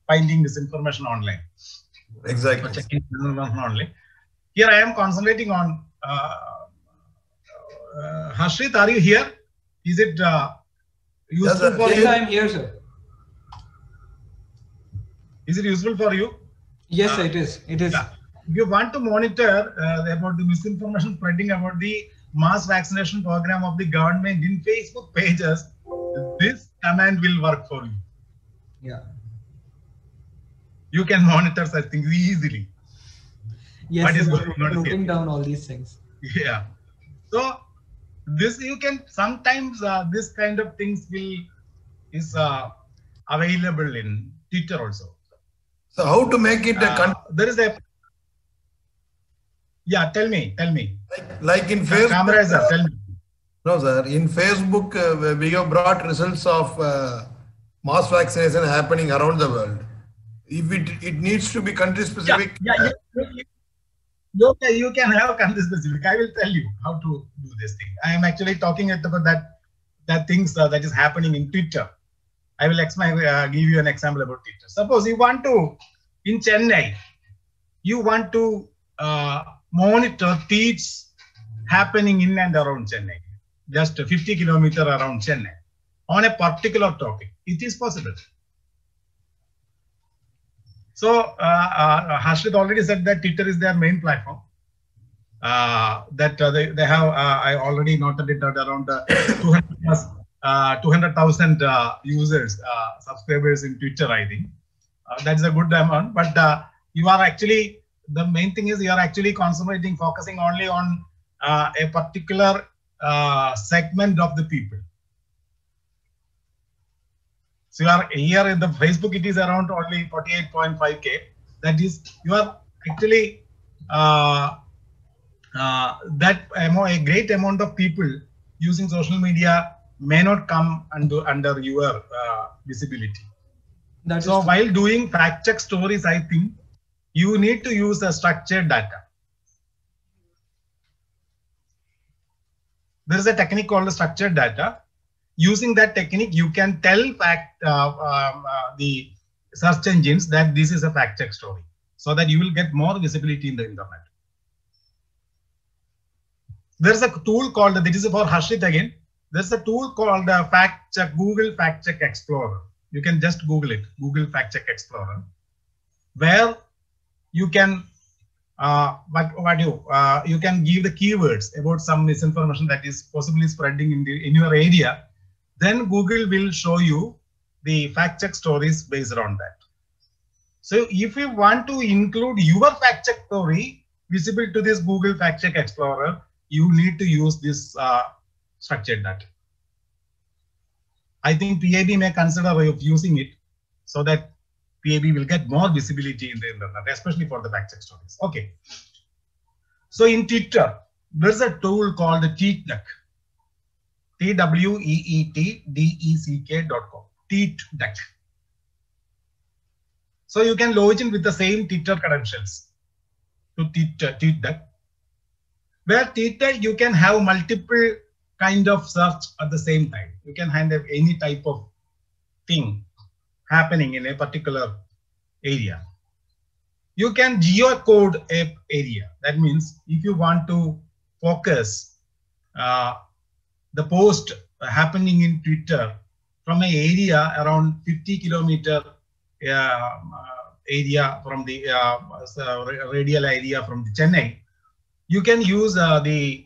finding this information online. Exactly. Checking information online. Here I am concentrating on Harshit. Are you here? Is it useful for you? Yes, I am here, sir. Is it useful for you? Yes, it is. It is. Yeah. If you want to monitor about the misinformation spreading about the mass vaccination program of the government in Facebook pages, this command will work for you. Yeah. You can monitor such things easily. Yes, What is sir, going on noting here? down all these things. Yeah. So this you can sometimes this kind of things is available in Twitter also. So how to make it there is a tell me like in Facebook? Camera, sir, tell me. No, sir. In Facebook, we have brought results of mass vaccination happening around the world. If it needs to be country specific. You can have country specific. I will tell you how to do this thing. I am actually talking about that things that is happening in Twitter. I will give you an example about Twitter. Suppose you want to, in Chennai, you want to monitor tweets happening in and around Chennai, just 50 kilometers around Chennai, on a particular topic. It is possible. So Harshit already said that Twitter is their main platform. They have, I already noted it at around 200,000 users, subscribers in Twitter, I think. That's a good amount, but you are actually, the main thing is you are actually focusing only on a particular segment of the people. So you are here in the Facebook, it is around only 48.5K. That is, you are actually a great amount of people using social media may not come under your visibility. So while doing fact check stories, I think you need to use a structured data. There is a technique called structured data. Using that technique, you can tell the search engines that this is a fact check story, so that you will get more visibility in the internet. There's a tool called, that is for Harshit again. There's a tool called Google Fact Check Explorer. You can just Google it, Google Fact Check Explorer, where you can you can give the keywords about some misinformation that is possibly spreading in your area. Then Google will show you the fact check stories based on that. So if you want to include your fact check story visible to this Google Fact Check Explorer, you need to use this structured data. I think PIB may consider a way of using it so that PIB will get more visibility in the internet, especially for the fact check stories. Okay. So in Twitter, there's a tool called TweetDeck. TweetDeck.com. TweetDeck. So you can log in with the same Twitter credentials to TweetDeck. Where Twitter, you can have multiple kind of search at the same time. You can handle any type of thing happening in a particular area. You can geocode an area. That means if you want to focus the post happening in Twitter from an area around 50 kilometer area from the radial area from the Chennai, you can use the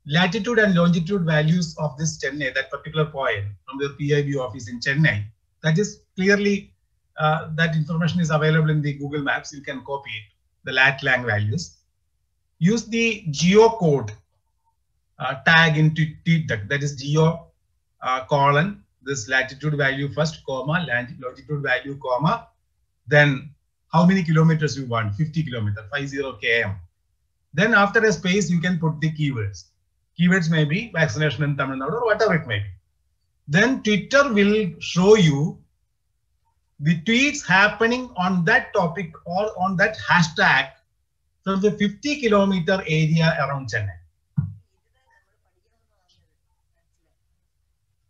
latitude and longitude values of this Chennai, that particular point from the PIB office in Chennai. That is clearly, that information is available in the Google Maps. You can copy it, the lat-lang values. Use the geocode tag in TweetDeck, that is geo colon, this latitude value first, comma, longitude value, comma, then how many kilometers you want, 50 kilometers, 50 km. Then after a space, you can put the keywords. Keywords may be vaccination in Tamil Nadu or whatever it may be. Then Twitter will show you the tweets happening on that topic or on that hashtag from the 50 kilometer area around Chennai.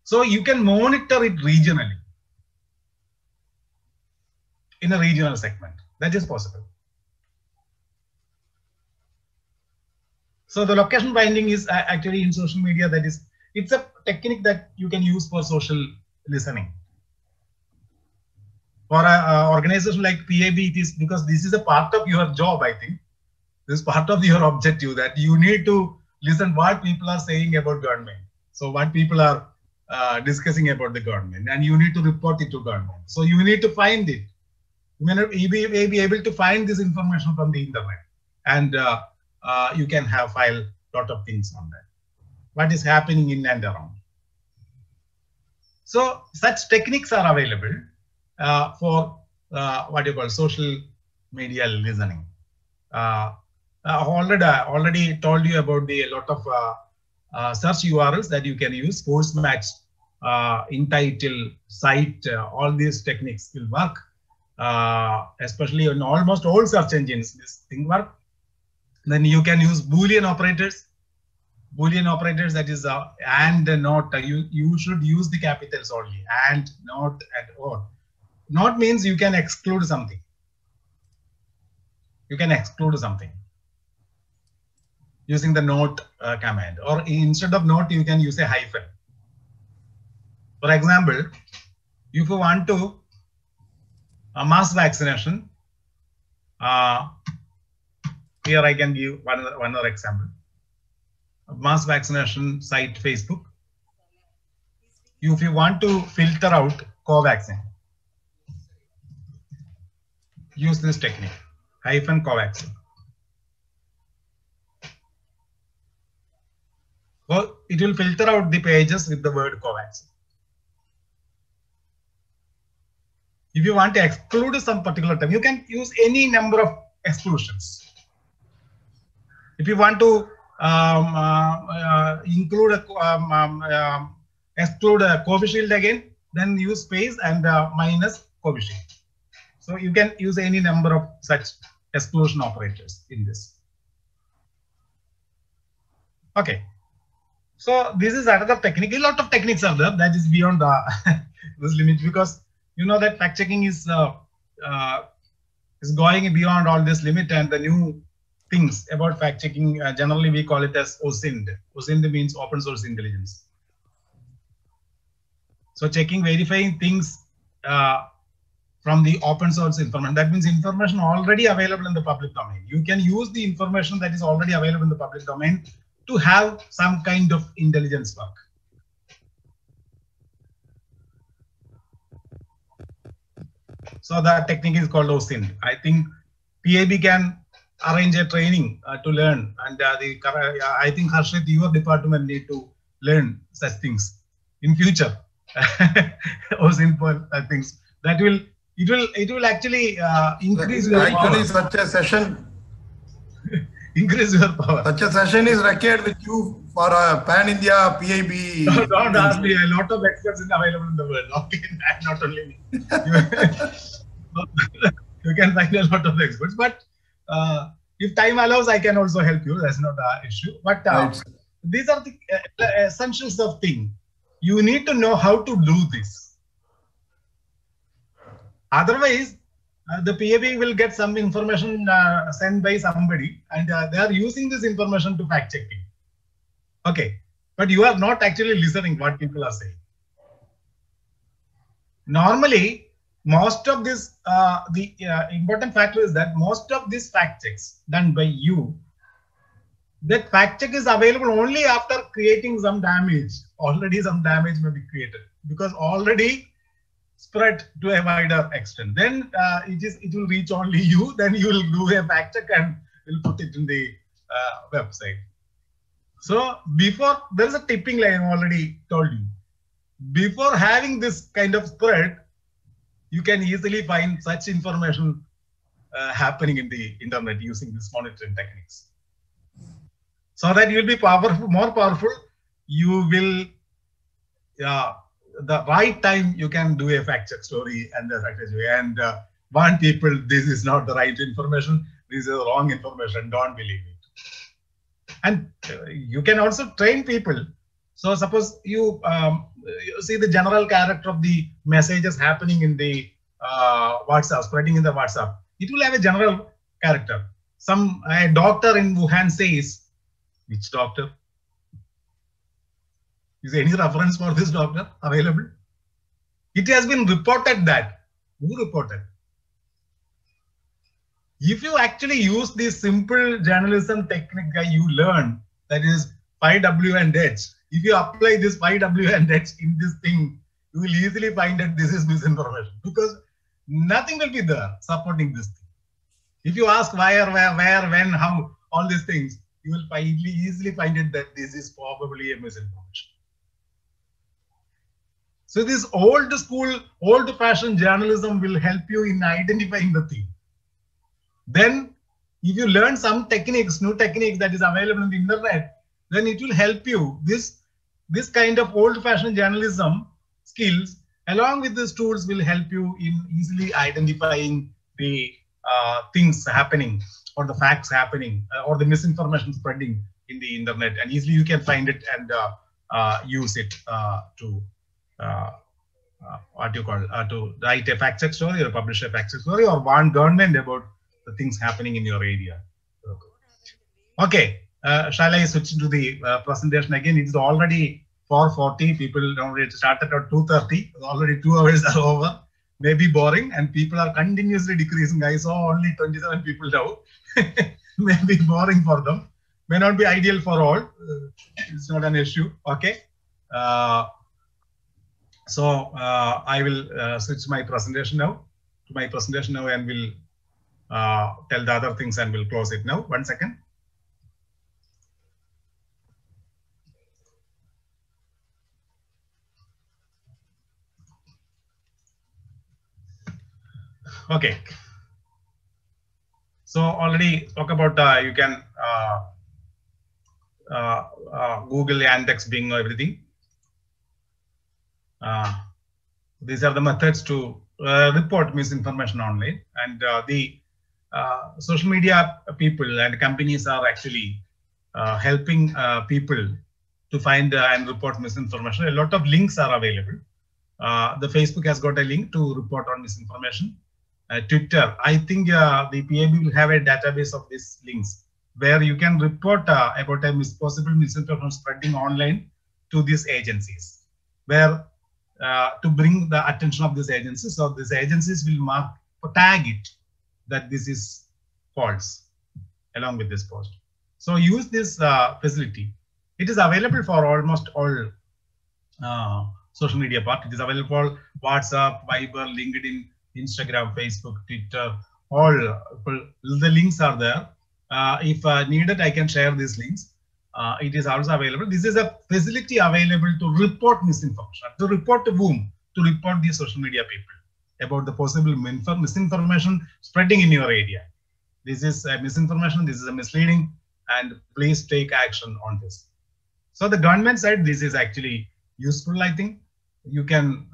So you can monitor it regionally, in a regional segment. That is possible. So the location binding is actually in social media, that is, it's a technique that you can use for social listening. For an organization like PIB, it is because this is a part of your job, I think. This is part of your objective, that you need to listen what people are saying about government. So what people are discussing about the government, and you need to report it to government. So you need to find it. You may not be able to find this information from the internet, and you can have file a lot of things on that. What is happening in and around. So such techniques are available for what you call social media listening. Already told you about the lot of search URLs that you can use, force match, in title, site, all these techniques will work. especially in almost all search engines, this thing work. Then you can use Boolean operators. Boolean operators, that is and not. You should use the capitals only, and not and or. Not means you can exclude something. You can exclude something using the not command, or instead of not, you can use a hyphen. For example, if you want to mass vaccination, here I can give one other example. Mass vaccination site Facebook. If you want to filter out Covaxin, use this technique, hyphen Covaxin. Well, it will filter out the pages with the word Covaxin. If you want to exclude some particular term, you can use any number of exclusions. If you want to include exclude a Covishield again, then use space and minus Covishield. So you can use any number of such exclusion operators in this. Okay. So this is another technique. A lot of techniques are there that is beyond this limit, because you know that fact checking is going beyond all this limit, and the new things about fact checking, generally we call it as OSINT. OSINT means open source intelligence. So checking, verifying things from the open source information. That means information already available in the public domain. You can use the information that is already available in the public domain to have some kind of intelligence work. So that technique is called OSINT. I think PIB can arrange a training to learn, and I think Harshit, your department need to learn such things in future. OSINT things that it will actually increase your power. Such a session. Increase your power. Such a session is required with you for a pan-India PIB. Don't ask me. A lot of experts are available in the world. Okay, not only me. You can find a lot of experts, but if time allows, I can also help you. That's not an issue. But these are the essentials of thing. You need to know how to do this. Otherwise, the PIB will get some information sent by somebody, and they are using this information to fact checking. Okay, but you are not actually listening what people are saying. Normally, most of this, the important factor is that most of these fact checks done by you, that fact check is available only after creating some damage. Already some damage may be created because already spread to a wider extent. Then it will reach only you. Then you will do a fact check and will put it in the website. So before, there is a tipping line I already told you. Before having this kind of spread, you can easily find such information happening in the internet using these monitoring techniques. So that you will be powerful, more powerful. You will, the right time you can do a fact check story and the fact check and warn people this is not the right information, this is the wrong information, don't believe it. And you can also train people. So suppose you see the general character of the messages happening in the WhatsApp, spreading in the WhatsApp. It will have a general character. A doctor in Wuhan says, which doctor? Is there any reference for this doctor available? It has been reported that. Who reported? If you actually use this simple journalism technique you learn, that is 5W and H. If you apply this 5W and H in this thing, you will easily find that this is misinformation because nothing will be there supporting this thing. If you ask where, when, how, all these things, you will easily find it that this is probably a misinformation. So this old school, old-fashioned journalism will help you in identifying the thing. Then, if you learn some techniques, new techniques that is available on the internet, then it will help you. This kind of old-fashioned journalism skills Along with these tools will help you in easily identifying the things happening or the facts happening or the misinformation spreading in the internet, and easily you can find it and use it to what you call to write a fact check story or publish a fact check story or warn government about the things happening in your area. Okay, shall I switch to the presentation again? It's already 4:40. People already started at 2:30. Already 2 hours are over. Maybe boring, and people are continuously decreasing. I saw only 27 people now. Maybe boring for them. May not be ideal for all. It's not an issue. Okay. So I will switch my presentation now to my presentation now, and will tell the other things, and we'll close it now. 1 second. Okay. So already talk about you can Google, Yandex, Bing, everything. These are the methods to report misinformation online, and the social media people and companies are actually helping people to find and report misinformation. A lot of links are available. The Facebook has got a link to report on misinformation. Twitter, I think the PIB will have a database of these links where you can report about a possible misinformation spreading online to these agencies, where to bring the attention of these agencies. So these agencies will mark or tag it that this is false along with this post. So use this facility. It is available for almost all social media part. It is available for WhatsApp, Viber, LinkedIn, Instagram, Facebook, Twitter, all the links are there. If needed, I can share these links. It is also available. This is a facility available to report misinformation. To report to whom? To report the social media people about the possible misinformation spreading in your area. This is a misinformation, this is a misleading, and please take action on this. So the government side, this is actually useful, I think. You can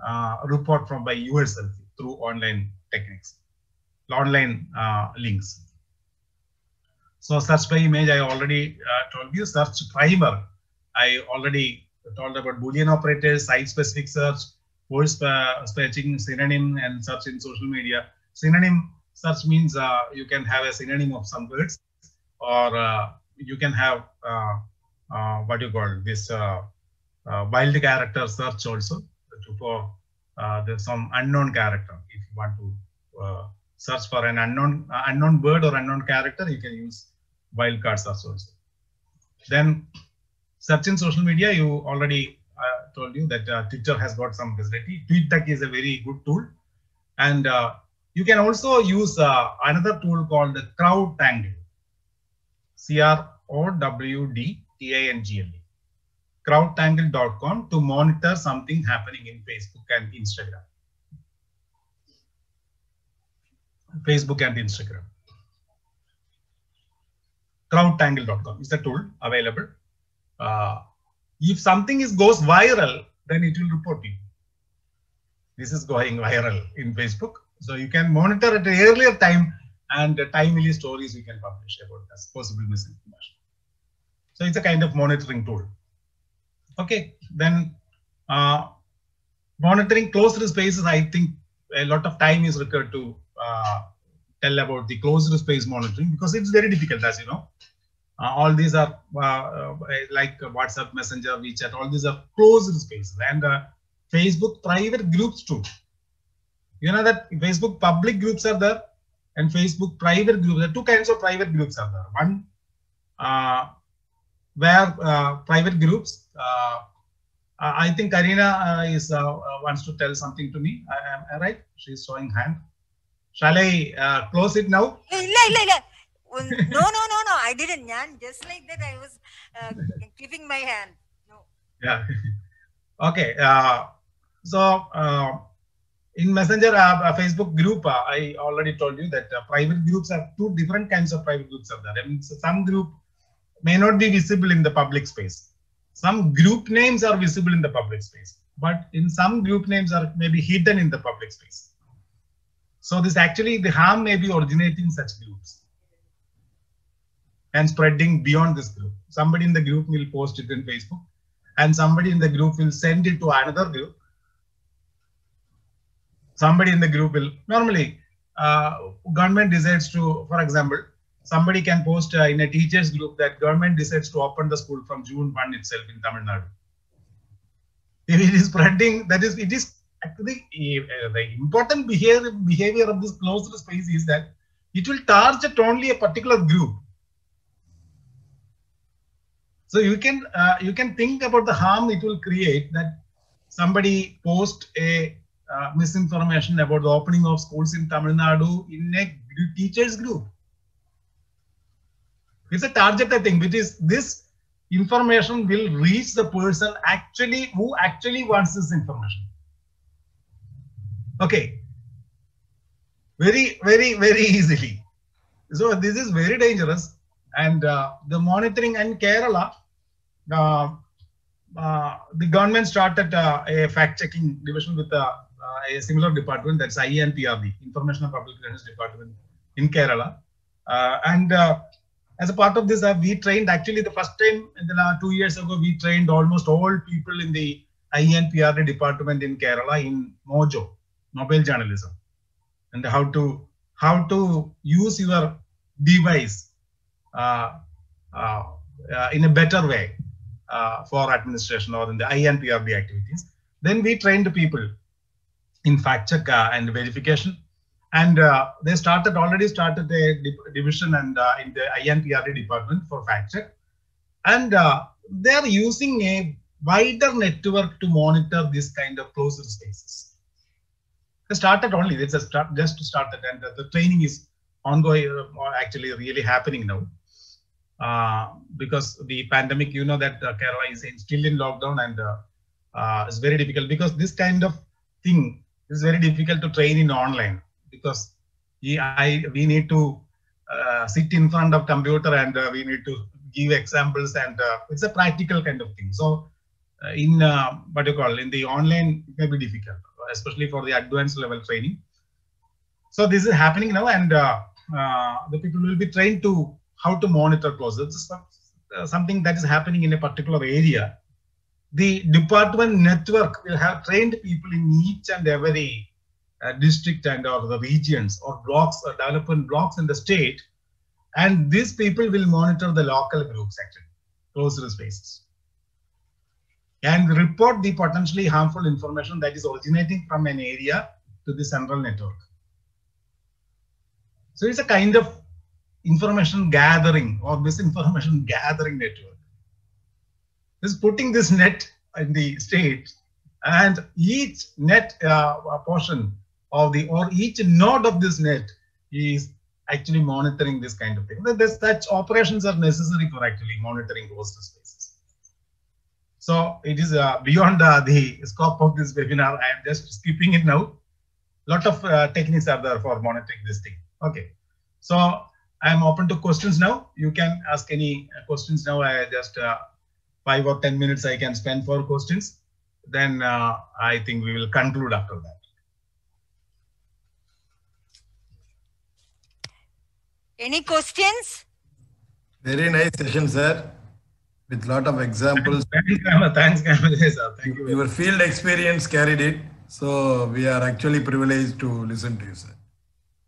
report from by yourself through online techniques, online links. So search by image, I already told you. Search primer, I already told about Boolean operators, site-specific search, word searching, synonym, and search in social media. Synonym search means you can have a synonym of some words, or you can have what you call this wild character search also for there's some unknown character. If you want to search for an unknown word or unknown character, you can use wildcard search also. Then search in social media, you already told you that Twitter has got some facility. TweetDeck is a very good tool, and you can also use another tool called CrowdTangle, CROWDTANGLE, crowdtangle.com, to monitor something happening in Facebook and Instagram. Facebook and Instagram. Crowdtangle.com is the tool available. If something goes viral, then it will report you. This is going viral in Facebook. So you can monitor at an earlier time, and timely stories you can publish about this possible misinformation. So it's a kind of monitoring tool. Okay, then monitoring closed spaces, I think a lot of time is required to tell about the closed space monitoring, because it's very difficult, as you know. All these are like WhatsApp, Messenger, WeChat, all these are closed spaces, and Facebook private groups too. You know that Facebook public groups are there, and Facebook private groups. There are two kinds of private groups are there. One where private groups. I think Karina wants to tell something to me. Am I right? She's showing hand. Shall I close it now? No, I didn't. Just like that, I was clipping my hand. No. Yeah. Okay. So in Messenger, Facebook group, I already told you that private groups are two different kinds of private groups are there. I mean, so some group may not be visible in the public space. Some group names are visible in the public space. but in some group names are maybe hidden in the public space. So this actually, the harm may be originating such groups and spreading beyond this group. Somebody in the group will post it in Facebook, and somebody in the group will send it to another group. Somebody in the group will, normally, government decides to, for example, somebody can post in a teachers group that government decides to open the school from June 1 itself in Tamil Nadu. If it is spreading, that is, it is actually the important behavior of this closed space is that it will target only a particular group. So you can think about the harm it will create that somebody post a misinformation about the opening of schools in Tamil Nadu in a teachers group. It's a targeted thing, which is this information will reach the person who actually wants this information. Okay. Very, very, very easily. So this is very dangerous. And the monitoring in Kerala, the government started a fact-checking division with a similar department, that's INPRD, Information and Public Relations Department in Kerala. As a part of this, we trained, actually the first time in the 2 years ago, we trained almost all people in the INPRD department in Kerala in Mojo, mobile journalism, and how to use your device in a better way for administration or in the INPRD activities. Then we trained people in fact check and verification. And they already started a division and in the INPRD department for fact check. And they are using a wider network to monitor this kind of closed spaces. They started only, they just started, and the training is ongoing, actually really happening now. Because the pandemic, you know that Kerala is still in lockdown, and it's very difficult because this kind of thing is very difficult to train in online. Because we need to sit in front of computer and we need to give examples, and it's a practical kind of thing. So in in the online it may be difficult, especially for the advanced level training. So this is happening now, and the people will be trained to how to monitor closed. This is something that is happening in a particular area. The department network will have trained people in each and every district and or the regions or blocks or development blocks in the state, and these people will monitor the local groups, actually closed spaces, and report the potentially harmful information that is originating from an area to the central network. So it's a kind of information gathering or misinformation gathering network. This is putting this net in the state, and each net portion of each node of this net is actually monitoring this kind of thing. Such operations are necessary for actually monitoring closed spaces. So it is beyond the scope of this webinar. I am just skipping it now. Lot of techniques are there for monitoring this thing. Okay, so I am open to questions now. You can ask any questions now. I just 5 or 10 minutes I can spend for questions. Then I think we will conclude after that. Any questions? Very nice session, sir, with lot of examples. Thanks, sir. Thank you. Your field experience carried it, so we are actually privileged to listen to you, sir.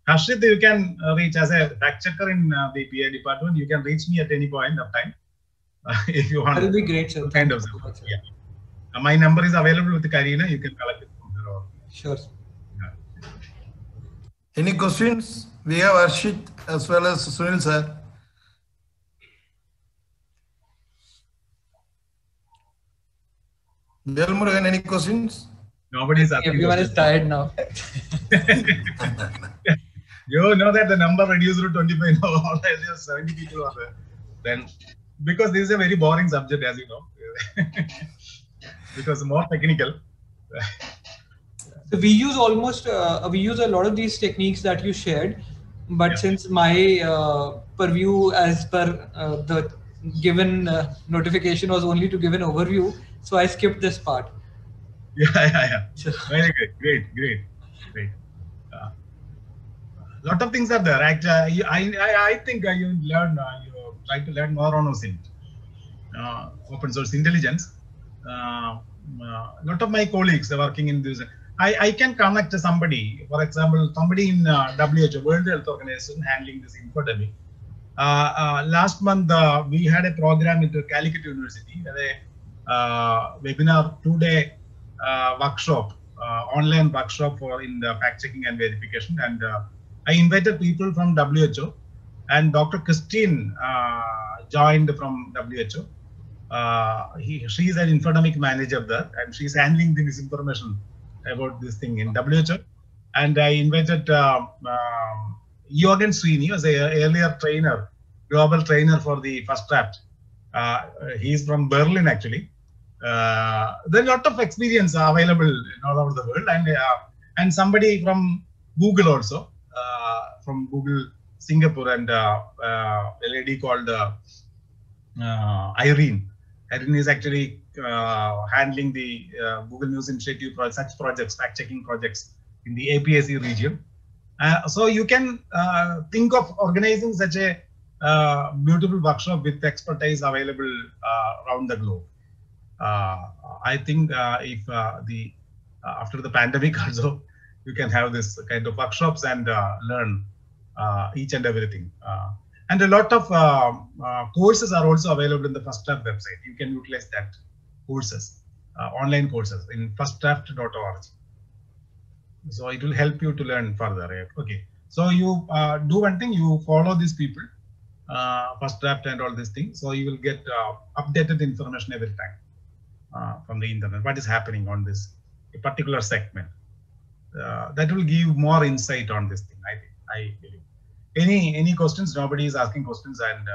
Harshit, you can reach as a fact checker in the PI department. You can reach me at any point of time if you want. That will be great, sir. Kind of support. Yeah. My number is available with Karina. You can collect it from her. Sure. Yeah. Any questions? We have Harshit as well as Sunil, sir. Velmurugan, any questions? Nobody is asking. Everyone is tired now. You know that the number reduced to 25 now. All just 70 people are there. Then, because this is a very boring subject, as you know, because more technical. So we use a lot of these techniques that you shared, but since my purview as per the given notification was only to give an overview, so I skipped this part. Yeah. Very good. Great. Lot of things are there. Actually, I think you learn. You try to learn more on OSINT, open source intelligence. Lot of my colleagues are working in this. I can connect to somebody, for example, somebody in WHO, World Health Organization, handling this infodemic. Last month, we had a program at Calicut University, a webinar 2-day workshop, online workshop for in the fact checking and verification. And I invited people from WHO, and Dr. Christine joined from WHO. She's an infodemic manager there, and she's handling the misinformation about this thing in WHO. And I invited Jorgen Sweeney, was an earlier trainer, global trainer for the First Draft. He's from Berlin, actually. There are a lot of experience available all over the world, and somebody from Google also, from Google Singapore, and a lady called Irene. Irene is actually handling the Google News Initiative such projects, fact-checking projects in the APAC region. So you can think of organizing such a beautiful workshop with expertise available around the globe. I think if after the pandemic also, you can have this kind of workshops and learn each and everything. And a lot of courses are also available in the First Draft website. You can utilize that courses, online courses in firstdraft.org. So it will help you to learn further. Okay. So you do one thing, you follow these people, First Draft and all these things. So you will get updated information every time from the internet, what is happening on this particular segment. That will give more insight on this thing, I think. I believe. Any questions? Nobody is asking questions, and